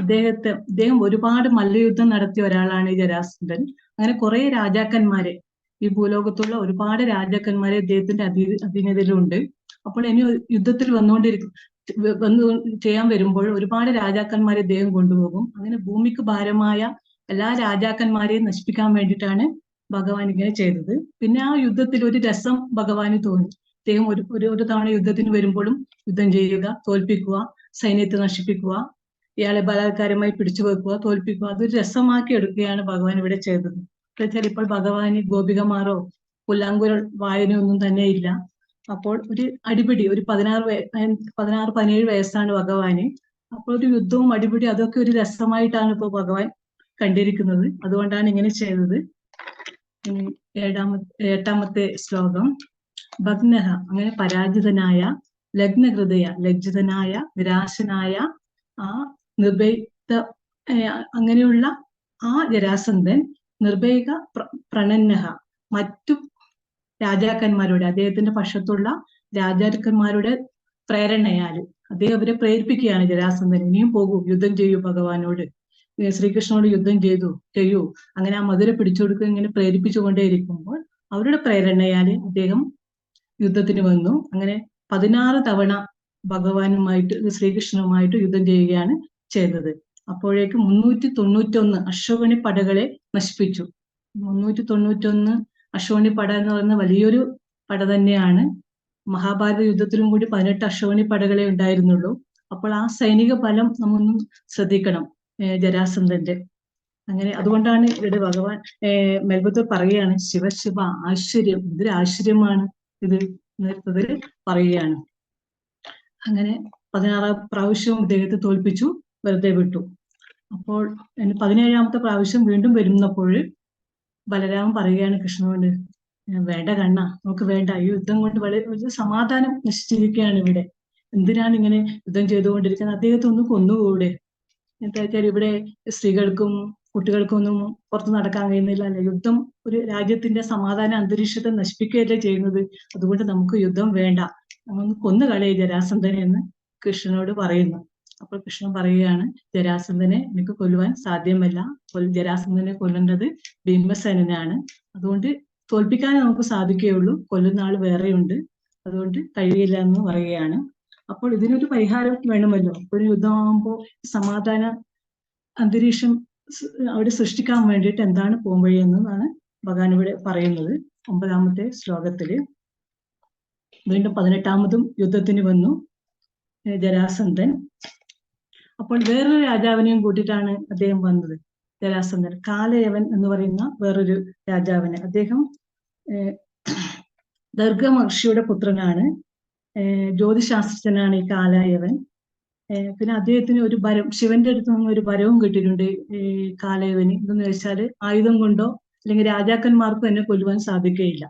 അദ്ദേഹം ഒരുപാട് മല്ലയുദ്ധം നടത്തിയ ഒരാളാണ് ഈ ജരാസന്ധൻ. അങ്ങനെ കുറെ രാജാക്കന്മാരെ, ഈ ഭൂലോകത്തുള്ള ഒരുപാട് രാജാക്കന്മാരെ അദ്ദേഹത്തിന്റെ അധീനതയിലുണ്ട്. അപ്പോൾ ഇനി യുദ്ധത്തിൽ ചെയ്യാൻ വരുമ്പോൾ ഒരുപാട് രാജാക്കന്മാരെ അദ്ദേഹം കൊണ്ടുപോകും. അങ്ങനെ ഭൂമിക്ക് ഭാരമായ എല്ലാ രാജാക്കന്മാരെയും നശിപ്പിക്കാൻ വേണ്ടിയിട്ടാണ് ഭഗവാൻ ഇങ്ങനെ ചെയ്തത്. പിന്നെ ആ യുദ്ധത്തിൽ ഒരു രസം ഭഗവാന് തോന്നി. അദ്ദേഹം ഒരു തവണ യുദ്ധത്തിന് വരുമ്പോഴും യുദ്ധം ചെയ്യുക, തോൽപ്പിക്കുക, സൈന്യത്തെ നശിപ്പിക്കുക, ഇയാളെ ബലാത്കാരമായി പിടിച്ചു വെക്കുക, തോൽപ്പിക്കുക, അതൊരു രസമാക്കി എടുക്കുകയാണ് ഭഗവാൻ ഇവിടെ ചെയ്തത്. എന്നുവെച്ചാൽ ഇപ്പോൾ ഭഗവാന് ഗോപികമാരോ പുല്ലാങ്കുര വായനയൊന്നും തന്നെ ഇല്ല. അപ്പോൾ ഒരു അടിപിടി, ഒരു 16-17 വയസ്സാണ് ഭഗവാന്. അപ്പോൾ ഒരു യുദ്ധവും അടിപിടി അതൊക്കെ ഒരു രസമായിട്ടാണ് ഇപ്പോൾ ഭഗവാൻ കണ്ടിരിക്കുന്നത്. അതുകൊണ്ടാണ് ഇങ്ങനെ ചെയ്തത്. 8-ാമത്തെ ശ്ലോകം. ഭഗ്നഹ, അങ്ങനെ പരാജിതനായ, ലഗ്നഹൃദയ, ലജ്ജിതനായ, നിരാശനായ, ആ അങ്ങനെയുള്ള ആ ജരാസന്ധൻ നിർഭയിക പ്രണന്നഹ, മറ്റു രാജാക്കന്മാരുടെ, അദ്ദേഹത്തിന്റെ പക്ഷത്തുള്ള രാജാക്കന്മാരുടെ പ്രേരണയാൽ അദ്ദേഹം അവരെ പ്രേരിപ്പിക്കുകയാണ്. ജരാസന്ധൻ ഇനിയും പോകൂ, യുദ്ധം ചെയ്യൂ, ഭഗവാനോട് ശ്രീകൃഷ്ണനോട് യുദ്ധം ചെയ്യൂ, അങ്ങനെ ആ മധുര പിടിച്ചുകൊടുക്കുക, ഇങ്ങനെ പ്രേരിപ്പിച്ചുകൊണ്ടേയിരിക്കുമ്പോൾ അവരുടെ പ്രേരണയാൽ അദ്ദേഹം യുദ്ധത്തിന് വന്നു. അങ്ങനെ 16 തവണ ഭഗവാനുമായിട്ട്, ശ്രീകൃഷ്ണനുമായിട്ട് യുദ്ധം ചെയ്യുകയാണ് ചെയ്തത്. അപ്പോഴേക്കും 391 അശ്വനി പടകളെ നശിപ്പിച്ചു. 391 അശ്വനി പട എന്ന് പറയുന്ന വലിയൊരു പട തന്നെയാണ്. മഹാഭാരത യുദ്ധത്തിലും കൂടി 18 അശ്വനി പടകളെ ഉണ്ടായിരുന്നുള്ളൂ. അപ്പോൾ ആ സൈനിക ബലം നമ്മൊന്നും ശ്രദ്ധിക്കണം ജരാസന്ധന്റെ. അങ്ങനെ അതുകൊണ്ടാണ് ഇവിടെ ഭഗവാൻ മേൽപ്പത്തൂർ പറയുകയാണ്, ശിവ ആശ്ചര്യം, ഇതൊരു ആശ്ചര്യമാണ് ഇത് നേരത്തതിൽ പറയുകയാണ്. അങ്ങനെ 16 പ്രാവശ്യവും ഇദ്ദേഹത്തെ തോൽപ്പിച്ചു, വെറുതെ വിട്ടു. അപ്പോൾ 17ാമത്തെ പ്രാവശ്യം വീണ്ടും വരുന്നപ്പോൾ ബലരാമൻ പറയുകയാണ് കൃഷ്ണനോട്, വേണ്ട കണ്ണ, നമുക്ക് വേണ്ട, ഈ യുദ്ധം കൊണ്ട് വളരെ സമാധാനം നശിച്ചിരിക്കുകയാണ് ഇവിടെ, എന്തിനാണ് ഇങ്ങനെ യുദ്ധം ചെയ്തുകൊണ്ടിരിക്കുന്നത്, അദ്ദേഹത്തെ ഒന്ന് കൊന്നുകൂടെ? എന്താ വെച്ചാൽ ഇവിടെ സ്ത്രീകൾക്കും കുട്ടികൾക്കും ഒന്നും പുറത്ത് നടക്കാൻ കഴിയുന്നില്ല അല്ലെ, യുദ്ധം ഒരു രാജ്യത്തിന്റെ സമാധാന അന്തരീക്ഷത്തെ നശിപ്പിക്കുകയല്ലേ ചെയ്യുന്നത്, അതുകൊണ്ട് നമുക്ക് യുദ്ധം വേണ്ട, നമ്മൊന്ന് കൊന്നുകളയെ ജരാസന്ധനെ എന്ന് കൃഷ്ണനോട് പറയുന്നു. അപ്പോൾ കൃഷ്ണൻ പറയുകയാണ്, ജരാസന്ധനെ എനിക്ക് കൊല്ലുവാൻ സാധ്യമല്ല, ജരാസന്ധനെ കൊല്ലേണ്ടത് ഭീമസേനനാണ്, അതുകൊണ്ട് തോൽപ്പിക്കാനേ നമുക്ക് സാധിക്കുകയുള്ളൂ, കൊല്ലുന്ന ആൾ വേറെയുണ്ട്, അതുകൊണ്ട് കഴിയില്ല എന്ന് പറയുകയാണ്. അപ്പോൾ ഇതിനൊരു പരിഹാരം വേണമല്ലോ, ഒരു യുദ്ധമാകുമ്പോൾ സമാധാന അന്തരീക്ഷം അവിടെ സൃഷ്ടിക്കാൻ വേണ്ടിയിട്ട് എന്താണ് പോംവഴി എന്നാണ് ഭഗവാൻ ഇവിടെ പറയുന്നത്. 9ാമത്തെ ശ്ലോകത്തില് വീണ്ടും 18ാമതും യുദ്ധത്തിന് വന്നു ജരാസന്ധൻ. അപ്പോൾ വേറൊരു രാജാവിനെയും കൂട്ടിയിട്ടാണ് അദ്ദേഹം വന്നത്. ജരാസന്ധൻ കാലയവൻ എന്ന് പറയുന്ന വേറൊരു രാജാവിനെ, അദ്ദേഹം ദർഗ മഹർഷിയുടെ പുത്രനാണ്, ജ്യോതിശാസ്ത്രജ്ഞനാണ് ഈ കാലയവൻ. പിന്നെ അദ്ദേഹത്തിന് ഒരു വരം, ശിവന്റെ അടുത്ത് നിന്ന് ഒരു വരവും കിട്ടിയിട്ടുണ്ട് ഈ കാലയവന്. എന്തെന്ന് വെച്ചാല് ആയുധം കൊണ്ടോ അല്ലെങ്കിൽ രാജാക്കന്മാർക്ക് തന്നെ കൊല്ലുവാൻ സാധിക്കുകയില്ല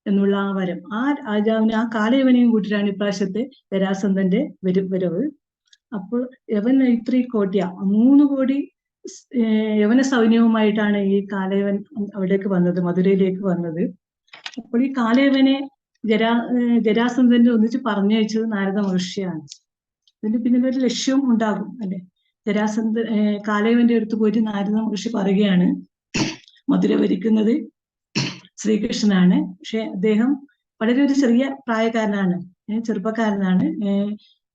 എന്നുള്ള ആ വരം. ആ രാജാവിനെ, ആ കാലയവനെയും കൂട്ടിയിട്ടാണ് ഇപ്രാവശ്യത്തെ ജരാസന്ധന്റെ വരവ്. അപ്പോൾ യവൻ മൈത്രി കോട്യ 3 കോടി യവന സൈന്യവുമായിട്ടാണ് ഈ കാലയവൻ അവിടേക്ക് വന്നത്, മധുരയിലേക്ക് വന്നത്. അപ്പോൾ ഈ കാലയവനെ ജരാസന്ധന്റെ ഒന്നിച്ച് പറഞ്ഞയച്ചത് നാരദ മഹർഷിയാണ്. ഇതിന് പിന്നിലൊരു ലക്ഷ്യവും ഉണ്ടാകും അല്ലെ. കാലയവന്റെ അടുത്ത് പോയിട്ട് നാരദ മഹർഷി പറയുകയാണ്, മധുര ഭരിക്കുന്നത് ശ്രീകൃഷ്ണനാണ്, പക്ഷെ അദ്ദേഹം വളരെ ഒരു ചെറിയ പ്രായക്കാരനാണ്, ചെറുപ്പക്കാരനാണ്,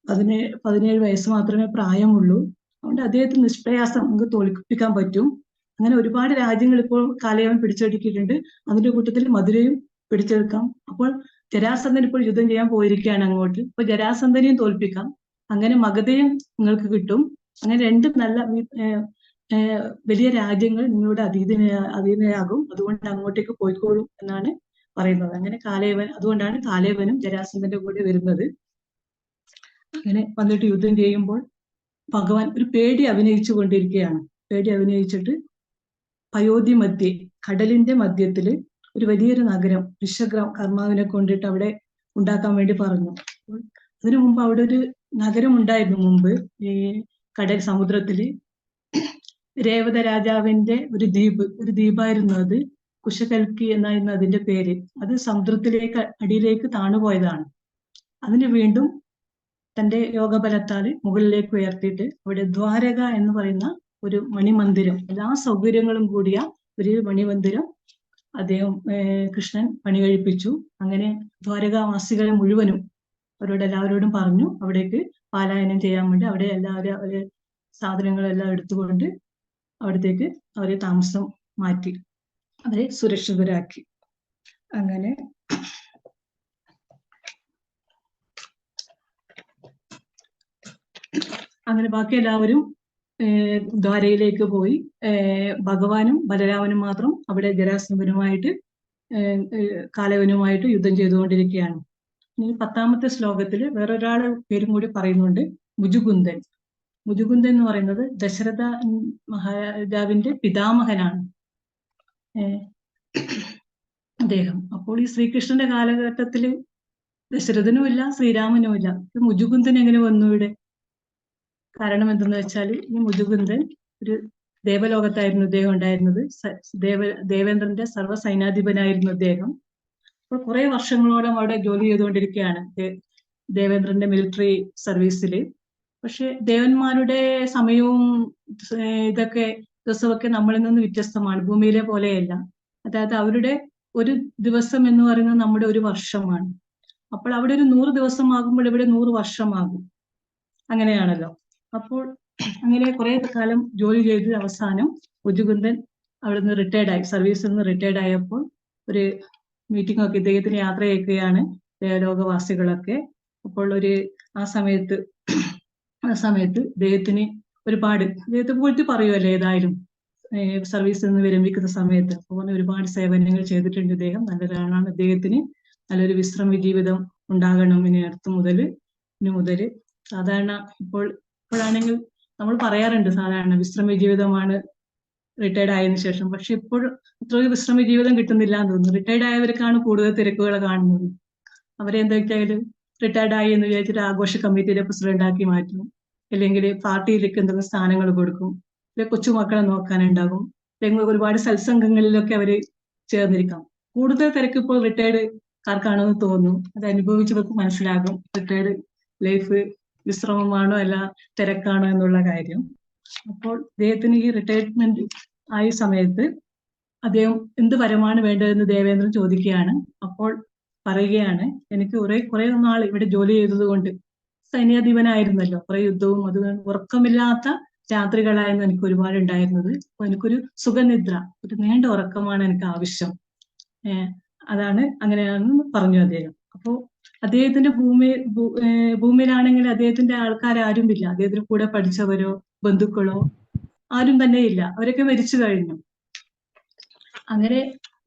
17 വയസ്സ് മാത്രമേ പ്രായമുള്ളൂ, അതുകൊണ്ട് അദ്ദേഹത്തിന് നിഷ്പ്രയാസം നമുക്ക് തോൽപ്പിക്കാൻ പറ്റും. അങ്ങനെ ഒരുപാട് രാജ്യങ്ങൾ ഇപ്പോൾ കാലയവൻ പിടിച്ചെടുക്കിയിട്ടുണ്ട്, അതിന്റെ കൂട്ടത്തിൽ മധുരയും പിടിച്ചെടുക്കാം. അപ്പോൾ ജരാസന്ധൻ ഇപ്പോൾ യുദ്ധം ചെയ്യാൻ പോയിരിക്കുകയാണ് അങ്ങോട്ട്, അപ്പൊ ജരാസന്ധനെയും തോൽപ്പിക്കാം, അങ്ങനെ മഗധയും നിങ്ങൾക്ക് കിട്ടും, അങ്ങനെ 2 നല്ല വലിയ രാജ്യങ്ങൾ നിങ്ങളുടെ അധീനയാകും, അതുകൊണ്ട് അങ്ങോട്ടേക്ക് പോയിക്കോളും എന്നാണ് പറയുന്നത്. അങ്ങനെ കാലയവൻ, അതുകൊണ്ടാണ് കാലയവനും ജരാസന്ധന്റെ കൂടെ വരുന്നത്. അങ്ങനെ വന്നിട്ട് യുദ്ധം ചെയ്യുമ്പോൾ ഭഗവാൻ ഒരു പേടി അഭിനയിച്ചു കൊണ്ടിരിക്കുകയാണ്. പേടി അഭിനയിച്ചിട്ട് പയോധി മധ്യേ, കടലിന്റെ മധ്യത്തില് ഒരു വലിയൊരു നഗരം വിശ്വകർമാവിനെ കൊണ്ടിട്ട് അവിടെ ഉണ്ടാക്കാൻ വേണ്ടി പറഞ്ഞു. അതിനു മുമ്പ് അവിടെ ഒരു നഗരം ഉണ്ടായിരുന്നു മുമ്പ്, ഈ കടൽ സമുദ്രത്തില് രേവത രാജാവിന്റെ ഒരു ദ്വീപായിരുന്നു അത്, കുശകൽക്കി എന്നായിരുന്നു അതിന്റെ പേര്. അത് സമുദ്രത്തിലേക്ക് അടിയിലേക്ക് താണുപോയതാണ്. അതിന് വീണ്ടും തന്റെ യോഗബലത്താൽ മുകളിലേക്ക് ഉയർത്തിയിട്ട് അവിടെ ദ്വാരക എന്ന് പറയുന്ന ഒരു മണിമന്ദിരം, എല്ലാ സൗകര്യങ്ങളും കൂടിയ ഒരു മണിമന്ദിരം അദ്ദേഹം കൃഷ്ണൻ പണി കഴിപ്പിച്ചു. അങ്ങനെ ദ്വാരകാവാസികളെ മുഴുവനും എല്ലാവരോടും പറഞ്ഞു അവിടേക്ക് പാലായനം ചെയ്യാൻ വേണ്ടി, അവിടെ എല്ലാവരും സാധനങ്ങളെല്ലാം എടുത്തുകൊണ്ട് അവിടത്തേക്ക് അവരെ താമസം മാറ്റി, അവരെ സുരക്ഷിതരാക്കി. അങ്ങനെ ബാക്കി എല്ലാവരും ദ്വാരയിലേക്ക് പോയി. ഭഗവാനും ബലരാമനും മാത്രം അവിടെ ജരാസന്ധനുമായിട്ട് കാലയവനുമായിട്ട് യുദ്ധം ചെയ്തുകൊണ്ടിരിക്കുകയാണ്. ഇനി 10ാമത്തെ ശ്ലോകത്തില് വേറൊരാളെ പേരും കൂടി പറയുന്നുണ്ട്, മുജുകുന്ദൻ. മുജുകുന്ദൻ എന്ന് പറയുന്നത് ദശരഥ മഹാരാജാവിന്റെ പിതാമഹനാണ് അദ്ദേഹം. അപ്പോൾ ഈ ശ്രീകൃഷ്ണന്റെ കാലഘട്ടത്തില് ദശരഥനുമില്ല ശ്രീരാമനുമില്ല, മുജുകുന്ദൻ എങ്ങനെ വന്നു ഇവിടെ? കാരണം എന്തെന്ന് വെച്ചാൽ ഈ മുജുകുന്ദൻ ഒരു ദേവലോകത്തായിരുന്നു ഇദ്ദേഹം ഉണ്ടായിരുന്നത്, ദേവേന്ദ്രന്റെ സർവ്വസൈനാധിപനായിരുന്നു അദ്ദേഹം. അപ്പോൾ കുറെ വർഷങ്ങളോളം അവിടെ ജോലി ചെയ്തുകൊണ്ടിരിക്കുകയാണ് ദേവേന്ദ്രന്റെ മിലിറ്ററി സർവീസിൽ. പക്ഷെ ദേവന്മാരുടെ സമയവും ഇതൊക്കെ ദിവസമൊക്കെ നമ്മളിൽ നിന്ന് വ്യത്യസ്തമാണ്, ഭൂമിയിലെ പോലെയല്ല. അതായത് അവരുടെ ഒരു ദിവസം എന്ന് പറയുന്നത് നമ്മുടെ ഒരു വർഷമാണ്. അപ്പോൾ അവിടെ ഒരു 100 ദിവസമാകുമ്പോൾ ഇവിടെ 100 വർഷമാകും, അങ്ങനെയാണല്ലോ. അപ്പോൾ അങ്ങനെ കുറെ കാലം ജോലി ചെയ്ത് അവസാനം മുജുകുന്ദൻ അവിടെ നിന്ന് സർവീസിൽ നിന്ന് റിട്ടയർഡ് ആയപ്പോൾ ഒരു മീറ്റിംഗ് ഒക്കെ ഇദ്ദേഹത്തിന് യാത്ര അയക്കുകയാണ്. ദേവലോകവാസികളൊക്കെ. അപ്പോൾ ആ സമയത്ത് അദ്ദേഹത്തിന് അദ്ദേഹത്തെ പോയിട്ട് പറയുമല്ലോ ഏതായാലും സർവീസിൽ നിന്ന് വിരമിക്കുന്ന സമയത്ത്. അപ്പോൾ ഒരുപാട് സേവനങ്ങൾ ചെയ്തിട്ടുണ്ട് അദ്ദേഹം. നല്ലൊരാളാണ്. അദ്ദേഹത്തിന് നല്ലൊരു വിശ്രമ ജീവിതം ഉണ്ടാകണം ഇനി മുതൽ. സാധാരണ ഇപ്പോഴാണെങ്കിൽ നമ്മൾ പറയാറുണ്ട് സാധാരണ വിശ്രമ ജീവിതമാണ് റിട്ടയർഡ് ആയതിനു ശേഷം. പക്ഷെ ഇപ്പോൾ അത്രയും വിശ്രമ ജീവിതം കിട്ടുന്നില്ല എന്ന് തോന്നുന്നു. റിട്ടയർഡ് ആയവർക്കാണ് കൂടുതൽ തിരക്കുകൾ കാണുന്നത്. അവരെ എന്തൊക്കെയായാലും റിട്ടയർഡ് ആയി എന്ന് വിചാരിച്ചിട്ട് ആഘോഷ കമ്മിറ്റിയുടെ പ്രസിഡന്റ് ആക്കി മാറ്റും, അല്ലെങ്കിൽ പാർട്ടിയിലേക്ക് എന്തെങ്കിലും സ്ഥാനങ്ങൾ കൊടുക്കും, അല്ലെങ്കിൽ കൊച്ചുമക്കളെ നോക്കാനുണ്ടാകും, അല്ലെങ്കിൽ ഒരുപാട് സത്സംഗങ്ങളിലൊക്കെ അവര് ചേർന്നിരിക്കാം. കൂടുതൽ തിരക്ക് ഇപ്പോൾ റിട്ടയർഡ്കാർക്കാണെന്ന് തോന്നുന്നു. അത് അനുഭവിച്ചവർക്ക് മനസ്സിലാകും റിട്ടയർഡ് ലൈഫ് വിശ്രമമാണോ അല്ല തിരക്കാണോ എന്നുള്ള കാര്യം. അപ്പോൾ അദ്ദേഹത്തിന് ഈ റിട്ടയർമെന്റ് ആയ സമയത്ത് അദ്ദേഹം എന്ത് വരമാണ് വേണ്ടതെന്ന് ദേവേന്ദ്രൻ ചോദിക്കുകയാണ്. അപ്പോൾ പറയുകയാണ്, എനിക്ക് കുറെ നാൾ ഇവിടെ ജോലി ചെയ്തത് കൊണ്ട് സൈന്യാധിപനായിരുന്നല്ലോ, കുറെ യുദ്ധവും അത് ഉറക്കമില്ലാത്ത രാത്രികളായിരുന്നു എനിക്ക് ഒരുപാട് ഉണ്ടായിരുന്നത്. അപ്പൊ എനിക്കൊരു സുഖനിദ്ര, ഒരു നീണ്ട ഉറക്കമാണ് എനിക്ക് ആവശ്യം. അങ്ങനെയാണെന്ന് പറഞ്ഞു അദ്ദേഹം. അപ്പോ അദ്ദേഹത്തിന്റെ ഭൂമിയിലാണെങ്കിൽ അദ്ദേഹത്തിന്റെ ആൾക്കാരും ഇല്ല. അദ്ദേഹത്തിന് കൂടെ പഠിച്ചവരോ ബന്ധുക്കളോ ആരും തന്നെ ഇല്ല. അവരൊക്കെ മരിച്ചു കഴിഞ്ഞു. അങ്ങനെ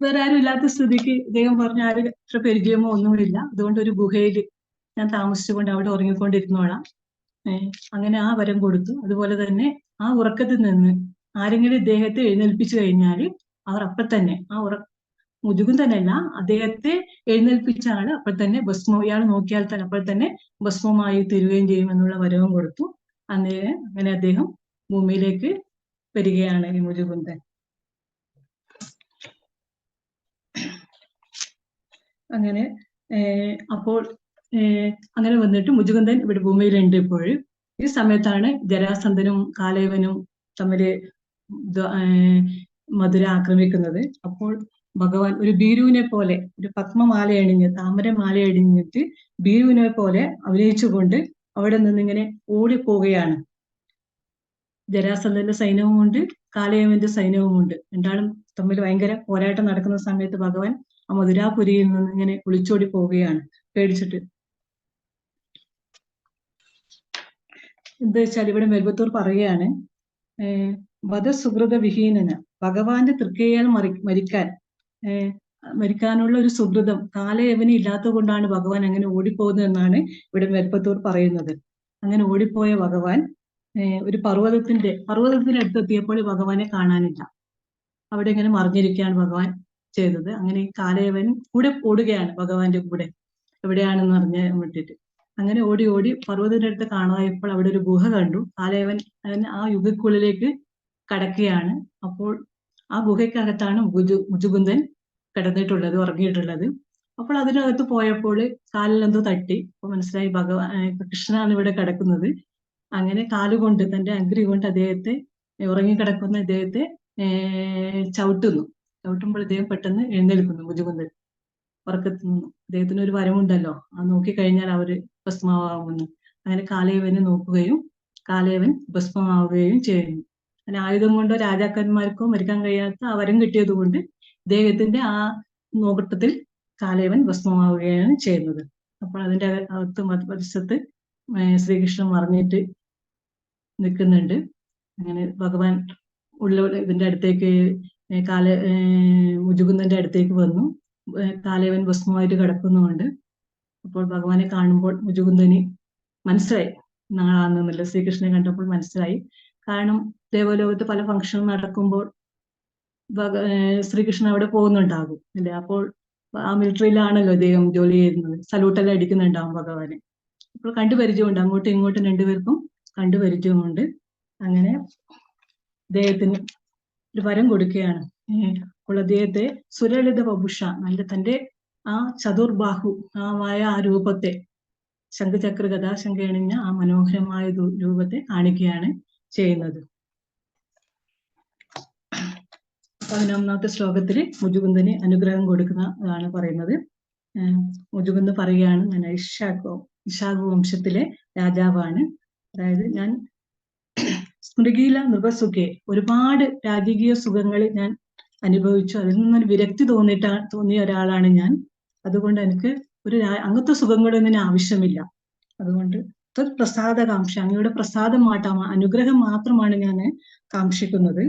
വേറെ ആരും ഇല്ലാത്ത സ്ഥിതിക്ക് അദ്ദേഹം പറഞ്ഞ ആരും അത്ര പരിചയമോ ഒന്നുമില്ല. അതുകൊണ്ട് ഒരു ഗുഹയിൽ ഞാൻ താമസിച്ചുകൊണ്ട് അവിടെ ഉറങ്ങിക്കൊണ്ടിരുന്നോളാം. അങ്ങനെ ആ വരം കൊടുത്തു. അതുപോലെ തന്നെ ആ ഉറക്കത്തിൽ നിന്ന് ആരെങ്കിലും ഇദ്ദേഹത്തെ എഴുന്നേൽപ്പിച്ചു കഴിഞ്ഞാൽ അവർ അപ്പോൾ തന്നെ മുജുകുന്ദനല്ല, അദ്ദേഹത്തെ എഴുന്നേൽപ്പിച്ച ആള് അപ്പോൾ തന്നെ ഇയാൾ നോക്കിയാൽ തന്നെ അപ്പോൾ തന്നെ ഭസ്മമായി തീരുകയും ചെയ്യുമെന്നുള്ള വരവും കൊടുത്തു. അങ്ങനെ അദ്ദേഹം ഭൂമിയിലേക്ക് വരികയാണ് ഈ മുജുകുന്ദൻ. അങ്ങനെ അപ്പോൾ അങ്ങനെ വന്നിട്ട് മുജുകുന്ദൻ ഇവിടെ ഭൂമിയിലുണ്ട്. ഇപ്പോൾ ഈ സമയത്താണ് ജരാസന്ധനും കാലേവനും തമ്മില് മധുര ആക്രമിക്കുന്നത്. അപ്പോൾ ഭഗവാൻ ഒരു ഭീരുവിനെ പോലെ, ഒരു പത്മമാല അണിഞ്ഞ് താമരമാല അണിഞ്ഞിട്ട് ഭീരുവിനെ പോലെ അഭിനയിച്ചുകൊണ്ട് അവിടെ നിന്നിങ്ങനെ ഓടിപ്പോവുകയാണ്. ജരാസന്ധന്റെ സൈന്യവുമുണ്ട്, കാലയവന്റെ സൈന്യവുമുണ്ട്. രണ്ടാളും തമ്മിൽ ഭയങ്കര പോരാട്ടം നടക്കുന്ന സമയത്ത് ഭഗവാൻ ആ മധുരാപുരിയിൽ നിന്ന് ഇങ്ങനെ ഒളിച്ചോടി പോവുകയാണ് പേടിച്ചിട്ട്. എന്താ വെച്ചാൽ ഇവിടെ മെൽബത്തൂർ പറയുകയാണ്, വധസുഹൃത വിഹീനന്, ഭഗവാന്റെ തൃക്കൈയാൽ മരിക്കാനുള്ള ഒരു സുഹൃതം കാലയവന് ഇല്ലാത്തത് കൊണ്ടാണ് ഭഗവാൻ അങ്ങനെ ഓടിപ്പോകുന്നത് എന്നാണ് ഇവിടെ മെൽബത്തൂർ പറയുന്നത്. അങ്ങനെ ഓടിപ്പോയ ഭഗവാൻ ഒരു പർവ്വതത്തിന്റെ അടുത്തെത്തിയപ്പോൾ ഭഗവാനെ കാണാനില്ല. അവിടെ ഇങ്ങനെ മറിഞ്ഞിരിക്കുകയാണ് ഭഗവാൻ ചെയ്തത്. അങ്ങനെ കാലയവൻ കൂടെ ഓടുകയാണ് ഭഗവാന്റെ കൂടെ, എവിടെയാണെന്ന് അറിഞ്ഞാൻ വേണ്ടിയിട്ട്. അങ്ങനെ ഓടി പർവ്വതത്തിന്റെ അടുത്ത് കാണാതായപ്പോൾ അവിടെ ഒരു ഗുഹ കണ്ടു. കാലയവൻ ആ യുഗക്കുള്ളിലേക്ക് കടക്കുകയാണ്. അപ്പോൾ ആ ഗുഹയ്ക്കകത്താണ് മുജുകുന്ദൻ കിടന്നിട്ടുള്ളത്, ഉറങ്ങിയിട്ടുള്ളത്. അപ്പോൾ അതിനകത്ത് പോയപ്പോൾ കാലിൽ എന്തോ തട്ടി. അപ്പൊ മനസ്സിലായി കൃഷ്ണനാണ് ഇവിടെ കിടക്കുന്നത്. അങ്ങനെ കാലുകൊണ്ട്, തന്റെ അഗ്രി കൊണ്ട് അദ്ദേഹത്തെ, ഉറങ്ങിക്കിടക്കുന്ന അദ്ദേഹത്തെ ചവിട്ടുമ്പോൾ ഇദ്ദേഹം പെട്ടെന്ന് എഴുന്നേൽക്കുന്നു. മുജുകുന്ദൻ ഉറക്കത്തിൽ നിന്നും. അദ്ദേഹത്തിന് ഒരു വരമുണ്ടല്ലോ, അത് നോക്കിക്കഴിഞ്ഞാൽ അവര് ഭസ്മമാവുമെന്ന്. അങ്ങനെ കാലയവനെ നോക്കുകയും കാലയവൻ ഭസ്മമാവുകയും ചെയ്യുന്നു. അങ്ങനെ ആയുധം കൊണ്ടോ രാജാക്കന്മാർക്കോ മരിക്കാൻ കഴിയാത്ത ആ വരം കിട്ടിയത് കൊണ്ട് ഇദ്ദേഹത്തിന്റെ ആ നോട്ടത്തിൽ കാലയവൻ ഭസ്മമാവുകയാണ് ചെയ്യുന്നത്. അപ്പോൾ അതിന്റെ അകത്ത് പരിസരത്ത് ശ്രീകൃഷ്ണൻ മറിഞ്ഞിട്ട് നിൽക്കുന്നുണ്ട്. അങ്ങനെ ഭഗവാൻ ഇതിന്റെ അടുത്തേക്ക് മുജുകുന്ദന്റെ അടുത്തേക്ക് വന്നു. കാലയവൻ ഭസ്മമായിട്ട് കിടക്കുന്നുണ്ട്. അപ്പോൾ ഭഗവാനെ കാണുമ്പോൾ മുജുകുന്ദന് മനസ്സിലായി നാളാണെന്നല്ല. ശ്രീകൃഷ്ണനെ കണ്ടപ്പോൾ മനസ്സിലായി. കാരണം ദേവലോകത്ത് പല ഫംഗ്ഷൻ നടക്കുമ്പോൾ ശ്രീകൃഷ്ണൻ അവിടെ പോകുന്നുണ്ടാകും അല്ലെ. അപ്പോൾ ആ മിലിറ്ററിയിലാണല്ലോ അദ്ദേഹം ജോലി ചെയ്യുന്നത്. സല്യൂട്ടെല്ലാം അടിക്കുന്നുണ്ടാവും ഭഗവാനെ. അപ്പോൾ കണ്ടുപരിചയമുണ്ട്, അങ്ങോട്ടും ഇങ്ങോട്ടും രണ്ടുപേർക്കും കണ്ടുപരിചയമുണ്ട്. അങ്ങനെ അദ്ദേഹത്തിന് ഒരു വരം കൊടുക്കുകയാണ്. അപ്പോൾ അദ്ദേഹത്തെ സുലളിത വപുഷ, നല്ല തന്റെ ആ ചതുർബാഹു ആ രൂപത്തെ, ശംഖചക്ര ഗദാശംഖ അണിഞ്ഞ ആ മനോഹരമായ രൂപത്തെ കാണിക്കുകയാണ് ചെയ്യുന്നത്. 11ാമത്തെ ശ്ലോകത്തില് മുജുകുന്ദന് അനുഗ്രഹം കൊടുക്കുന്നതാണ് പറയുന്നത്. മുജുകുന്ദൻ പറയുകയാണ്, ഞാൻ ഇഷാഖു വംശത്തിലെ രാജാവാണ്. അതായത് ഞാൻ സ്മൃഗീല നൃപസുഖെ, ഒരുപാട് രാജകീയ സുഖങ്ങൾ ഞാൻ അനുഭവിച്ചു. അതിൽ നിന്നൊരു വിരക്തി തോന്നിയ ഒരാളാണ് ഞാൻ. അതുകൊണ്ട് എനിക്ക് അങ്ങനത്തെ സുഖങ്ങളൊന്നും ആവശ്യമില്ല. അതുകൊണ്ട് പ്രസാദകാംക്ഷ, അങ്ങയുടെ പ്രസാദം അനുഗ്രഹം മാത്രമാണ് ഞാൻ കാക്ഷിക്കുന്നത്.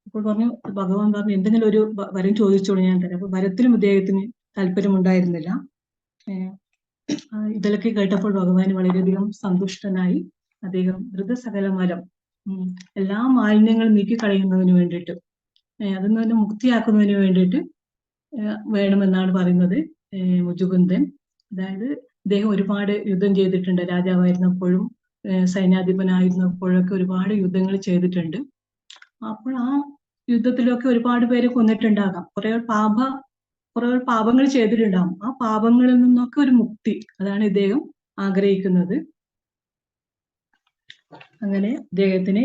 അപ്പോൾ പറഞ്ഞു, ഭഗവാൻ പറഞ്ഞു എന്തെങ്കിലും ഒരു വരം ചോദിച്ചോളൂ, ഞാൻ തരാം. അപ്പൊ വരത്തിലും അദ്ദേഹത്തിന് താല്പര്യമുണ്ടായിരുന്നില്ല. ഇതൊക്കെ കേട്ടപ്പോൾ ഭഗവാൻ വളരെയധികം സന്തുഷ്ടനായി. അദ്ദേഹം ധൃതസകലമരം, എല്ലാ മാലിന്യങ്ങളും നീക്കിക്കളയുന്നതിന് വേണ്ടിയിട്ട്, അതിൽ നിന്ന് മുക്തിയാക്കുന്നതിന് വേണ്ടിയിട്ട് വേണമെന്നാണ് പറയുന്നത് മുജുകുന്ദൻ. അതായത് അദ്ദേഹം ഒരുപാട് യുദ്ധം ചെയ്തിട്ടുണ്ട്. രാജാവായിരുന്നപ്പോഴും സൈന്യാധിപനായിരുന്നപ്പോഴൊക്കെ ഒരുപാട് യുദ്ധങ്ങൾ ചെയ്തിട്ടുണ്ട്. അപ്പോൾ ആ യുദ്ധത്തിലൊക്കെ ഒരുപാട് പേര് കൊന്നിട്ടുണ്ടാകാം. കുറെ പാപങ്ങൾ ചെയ്തിട്ടുണ്ടാകും. ആ പാപങ്ങളിൽ നിന്നൊക്കെ ഒരു മുക്തി, അതാണ് ഇദ്ദേഹം ആഗ്രഹിക്കുന്നത്. അങ്ങനെ അദ്ദേഹത്തിന്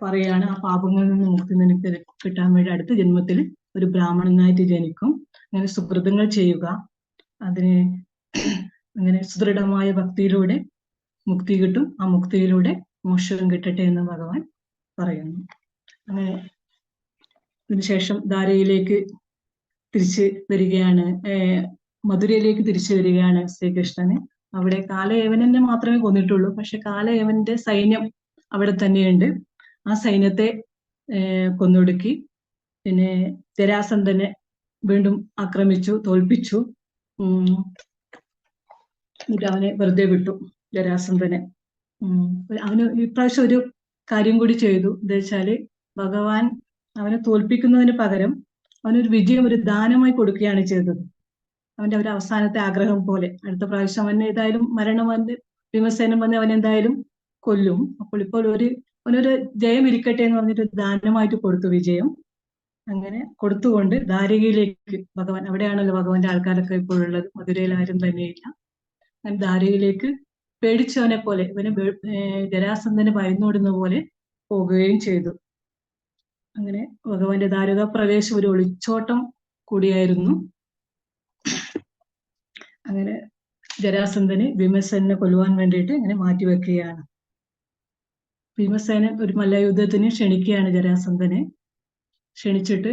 പറയാണ്, ആ പാപങ്ങളിൽ നിന്ന് മുക്തി നിനക്ക് കിട്ടാൻ വേണ്ടി അടുത്ത ജന്മത്തിൽ ഒരു ബ്രാഹ്മണനായിട്ട് ജനിക്കും. അങ്ങനെ സുഹൃതങ്ങൾ ചെയ്യുക, അതിന് അങ്ങനെ സുദൃഢമായ ഭക്തിയിലൂടെ മുക്തി കിട്ടും. ആ മുക്തിയിലൂടെ മോക്ഷവും കിട്ടട്ടെ എന്ന് ഭഗവാൻ പറയുന്നു. അങ്ങനെ ഇതിനുശേഷം ദ്വാരകയിലേക്ക് തിരിച്ചു വരികയാണ്, മധുരയിലേക്ക് തിരിച്ചു വരികയാണ് ശ്രീകൃഷ്ണന്. അവിടെ കാലയവനെ മാത്രമേ കൊന്നിട്ടുള്ളൂ. പക്ഷെ കാലയവന്റെ സൈന്യം അവിടെ തന്നെയുണ്ട്. ആ സൈന്യത്തെ കൊന്നൊടുക്കി. പിന്നെ ജരാസന്ധനെ വീണ്ടും ആക്രമിച്ചു, തോൽപ്പിച്ചു. എന്നിട്ട് അവനെ വെറുതെ വിട്ടു, ജരാസന്ധനെ. അവന് ഇപ്രാവശ്യം ഒരു കാര്യം കൂടി ചെയ്തു. എന്താ വെച്ചാല്, ഭഗവാൻ അവനെ തോൽപ്പിക്കുന്നതിന് പകരം അവനൊരു വിജയം ഒരു ദാനമായി കൊടുക്കുകയാണ് ചെയ്തത്. അവന്റെ ഒരു അവസാനത്തെ ആഗ്രഹം പോലെ. അടുത്ത പ്രാവശ്യം അവൻ ഏതായാലും മരണം വന്ന് ഭീമസേനൻ വന്ന് അവൻ എന്തായാലും കൊല്ലും. അപ്പോൾ ഇപ്പോൾ അവനൊരു ജയം ഇരിക്കട്ടെ എന്ന് പറഞ്ഞിട്ട് ഒരു ദാനമായിട്ട് കൊടുത്തു, വിജയം. അങ്ങനെ കൊടുത്തുകൊണ്ട് ദ്വാരകയിലേക്ക് ഭഗവാൻ, അവിടെയാണല്ലോ ഭഗവാന്റെ ആൾക്കാരൊക്കെ ഇപ്പോഴുള്ളത്, മധുരയിൽ ആരും തന്നെയില്ല. അങ്ങനെ ദ്വാരകയിലേക്ക് പേടിച്ചവനെ പോലെ, ഇവന് ജരാസന്ധന് ഭയന്നോടുന്ന പോലെ പോകുകയും ചെയ്തു. അങ്ങനെ ഭഗവാന്റെ ദ്വാരക പ്രവേശം ഒരു ഒളിച്ചോട്ടം കൂടിയായിരുന്നു. അങ്ങനെ ജരാസന്ധന് ഭീമസേനെ കൊല്ലുവാൻ വേണ്ടിയിട്ട് ഇങ്ങനെ മാറ്റിവെക്കുകയാണ്. ഭീമസേനൻ ഒരു മല്ലയുദ്ധത്തിന് ക്ഷണിക്കുകയാണ് ജരാസന്ധനെ. ക്ഷണിച്ചിട്ട്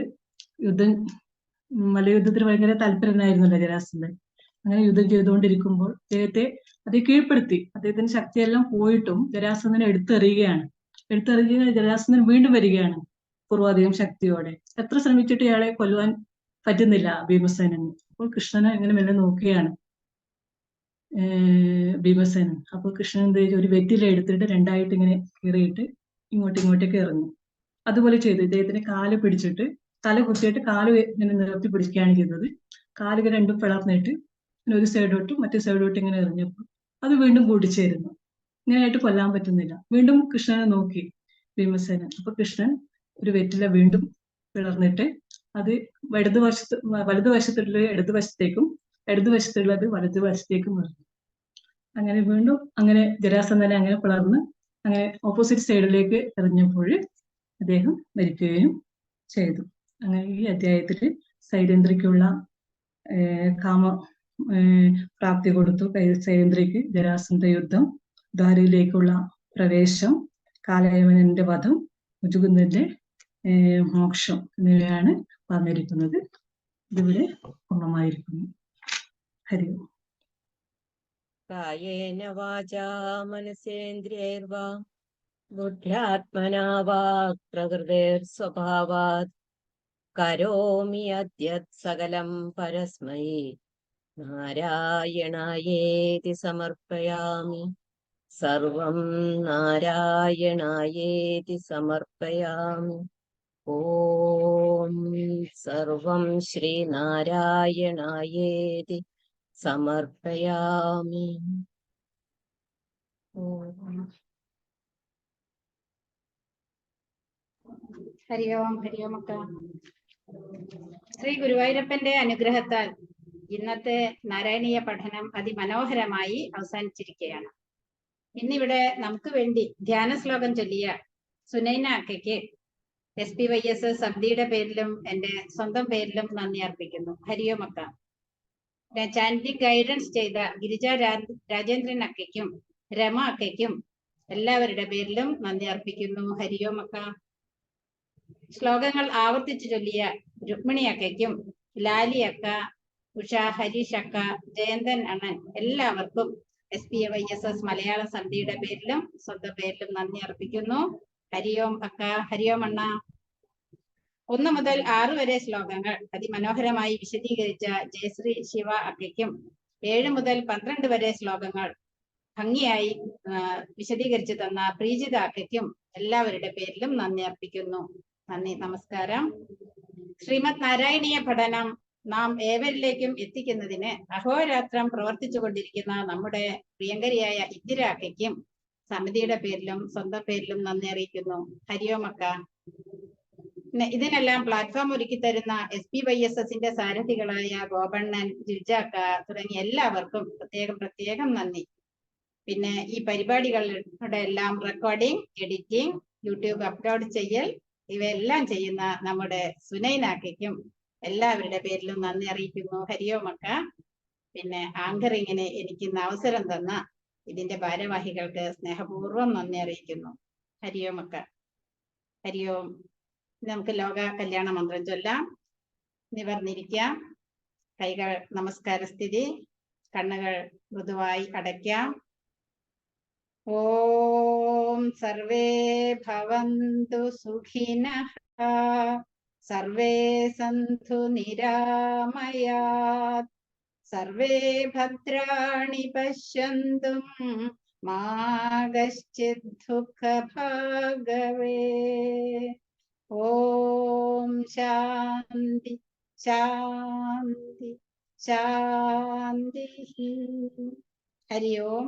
മല്ലയുദ്ധത്തിന് ഭയങ്കര താല്പര്യനായിരുന്നല്ലോ ജരാസന്ധൻ. അങ്ങനെ യുദ്ധം ചെയ്തുകൊണ്ടിരിക്കുമ്പോൾ അദ്ദേഹത്തെ അത് കീഴ്പ്പെടുത്തി. അദ്ദേഹത്തിന്റെ ശക്തിയെല്ലാം പോയിട്ടും ജരാസന്ധനെ എടുത്തെറിയുകയാണ്. എടുത്തെറിയുക ജരാസന്ധൻ വീണ്ടും വരികയാണ് പൂർവാധികം ശക്തിയോടെ. എത്ര ശ്രമിച്ചിട്ട് ഇയാളെ കൊല്ലുവാൻ പറ്റുന്നില്ല ഭീമസേനന്. അപ്പോൾ കൃഷ്ണനെ ഇങ്ങനെ മെല്ലെ നോക്കുകയാണ് ഭീമസേനൻ. അപ്പോൾ കൃഷ്ണൻ എന്ത് ചെയ്തു, ഒരു വെറ്റില എടുത്തിട്ട് രണ്ടായിട്ട് ഇങ്ങനെ കീറിയിട്ട് ഇങ്ങോട്ടേക്ക് എറിഞ്ഞു. അതുപോലെ ചെയ്തു. ഇദ്ദേഹത്തിന് കാല് പിടിച്ചിട്ട് തല കുത്തിയിട്ട് കാല് ഇങ്ങനെ നിലർത്തി പിടിക്കുകയാണ് ചെയ്തത്. കാലുകൾ രണ്ടും പിളർന്നിട്ട് ഒരു സൈഡോട്ടും മറ്റേ സൈഡോട്ടും ഇങ്ങനെ എറിഞ്ഞപ്പോൾ അത് വീണ്ടും കൂടിച്ചേരുന്നു. ഇങ്ങനെയായിട്ട് കൊല്ലാൻ പറ്റുന്നില്ല. വീണ്ടും കൃഷ്ണനെ നോക്കി ഭീമസേനൻ. അപ്പൊ കൃഷ്ണൻ ഒരു വെറ്റില വീണ്ടും പിളർന്നിട്ട് അത് വലതുവശത്തുള്ളത് ഇടതുവശത്തേക്കും ഇടതുവശത്തുള്ളത് വലതുവശത്തേക്കും എറിഞ്ഞു. അങ്ങനെ വീണ്ടും അങ്ങനെ ജരാസന്ധനെ അങ്ങനെ പിളർന്ന് അങ്ങനെ ഓപ്പോസിറ്റ് സൈഡിലേക്ക് എറിഞ്ഞപ്പോൾ അദ്ദേഹം മരിക്കുകയും ചെയ്തു. അങ്ങനെ ഈ അധ്യായത്തിൽ സൈരേന്ദ്രയ്ക്കുള്ള കാമ പ്രാപ്തി കൊടുത്തു. സൈരേന്ദ്രയ്ക്ക് ജരാസന്ധ യുദ്ധം, ദ്വാരയിലേക്കുള്ള പ്രവേശം, കാലയവനന്റെ വധം, മുജുകുന്ദന്റെ മോക്ഷം എന്നിവയാണ് പറഞ്ഞിരിക്കുന്നത്. ഇതിവിടെ പൂർണ്ണമായിരിക്കുന്നു. ഹരി ഓം. കായേന വാചാ മനസേന്ദ്രിയൈർവാ ബുദ്ധ്യാത്മനാ വാ പ്രകൃതിർസ്വഭാവാത് കരോമി യദ്യത് സകലം പരസ്മൈ നാരായണായേതി സമർപ്പയാമി. സർവം നാരായണായേതി സമർപ്പയാമി. ഓം സർവം ശ്രീനാരായണായേതി സമർപ്പയാമി. ഹരി ഓം. ഹരി ഓം അക്ക. ശ്രീ ഗുരുവായൂരപ്പന്റെ അനുഗ്രഹത്താൽ ഇന്നത്തെ നാരായണീയ പഠനം അതിമനോഹരമായി അവസാനിച്ചിരിക്കുകയാണ്. ഇന്നിവിടെ നമുക്ക് വേണ്ടി ധ്യാന ശ്ലോകം ചൊല്ലിയ സുനൈന അക്കയ്ക്ക് SPYS സബ്ദിയുടെ പേരിലും എന്റെ സ്വന്തം പേരിലും നന്ദി അർപ്പിക്കുന്നു. ഹരി ഓം അക്ക. ചാൻഡിക് ഗൈഡൻസ് ചെയ്ത ഗിരിജ രാജേന്ദ്രൻ അക്കയ്ക്കും രമ അക്കയ്ക്കും എല്ലാവരുടെ പേരിലും നന്ദി അർപ്പിക്കുന്നു. ഹരി ഓം അക്ക. ശ്ലോകങ്ങൾ ആവർത്തിച്ചു ചൊല്ലിയ രുക്മിണി അക്കയ്ക്കും ലാലി അക്ക, ഉഷ, ഹരീഷ് അക്ക, ജയന്തൻ അണ്ണൻ എല്ലാവർക്കും SPYSS മലയാള സമിതിയുടെ പേരിലും സ്വന്തം പേരിലും നന്ദി അർപ്പിക്കുന്നു. ഹരിയോം അക്ക, ഹരിയോം അണ്ണ. 1 മുതൽ 6 വരെ ശ്ലോകങ്ങൾ അതിമനോഹരമായി വിശദീകരിച്ച ജയശ്രീ ശിവ അക്കയ്ക്കും 7 മുതൽ 12 വരെ ശ്ലോകങ്ങൾ ഭംഗിയായി വിശദീകരിച്ചു തന്ന പ്രീജിത അക്കയ്ക്കും എല്ലാവരുടെ പേരിലും നന്ദി അർപ്പിക്കുന്നു. നന്ദി, നമസ്കാരം. ശ്രീമദ് നാരായണീയ പഠനം നാം ഏവരിലേക്കും എത്തിക്കുന്നതിന് അഹോരാത്രം പ്രവർത്തിച്ചു കൊണ്ടിരിക്കുന്ന നമ്മുടെ പ്രിയങ്കരിയായ ഇന്ദിര അക്കയ്ക്കും സമിതിയുടെ പേരിലും സ്വന്തം പേരിലും നന്ദി അറിയിക്കുന്നു. ഹരിയോം അക്ക. ഇതിനെല്ലാം പ്ലാറ്റ്ഫോം ഒരുക്കി തരുന്ന SPYSSന്റെ സാരഥികളായ ഗോപണ്ണൻ, ജിൽജാക്ക തുടങ്ങിയ എല്ലാവർക്കും പ്രത്യേകം നന്ദി. പിന്നെ ഈ പരിപാടികളുടെ എല്ലാം റെക്കോർഡിംഗ്, എഡിറ്റിംഗ്, യൂട്യൂബ് അപ്ലോഡ് ചെയ്യൽ ഇവയെല്ലാം ചെയ്യുന്ന നമ്മുടെ സുനൈനാക്കയ്ക്കും എല്ലാവരുടെ പേരിലും നന്ദി അറിയിക്കുന്നു. ഹരിയോം അക്ക. പിന്നെ ആങ്കറിങ്ങിന് എനിക്ക് ഇന്ന് അവസരം തന്ന ഇതിന്റെ ഭാരവാഹികൾക്ക് സ്നേഹപൂർവ്വം നന്ദി അറിയിക്കുന്നു. ഹരിയോം അക്ക. ഹരിയോം. നമുക്ക് ലോക കല്യാണ മന്ത്രം ചൊല്ലാം. നിവർന്നിരിക്കാം. കൈകൾ നമസ്കാര സ്ഥിതി. കണ്ണുകൾ മൃദുവായി അടയ്ക്കാം. ഓം സർവേ ഭവന്തു സുഖിനഃ, സർവേ സന്തു നിരാമയാത്, സർവേ ഭദ്രാണി പശ്യന്തു മാ കശ്ചിത് ദുഃഖഭാഗവേ. ഓം ശാന്തി ശാന്തി ശാന്തി. ഹരി ഓം.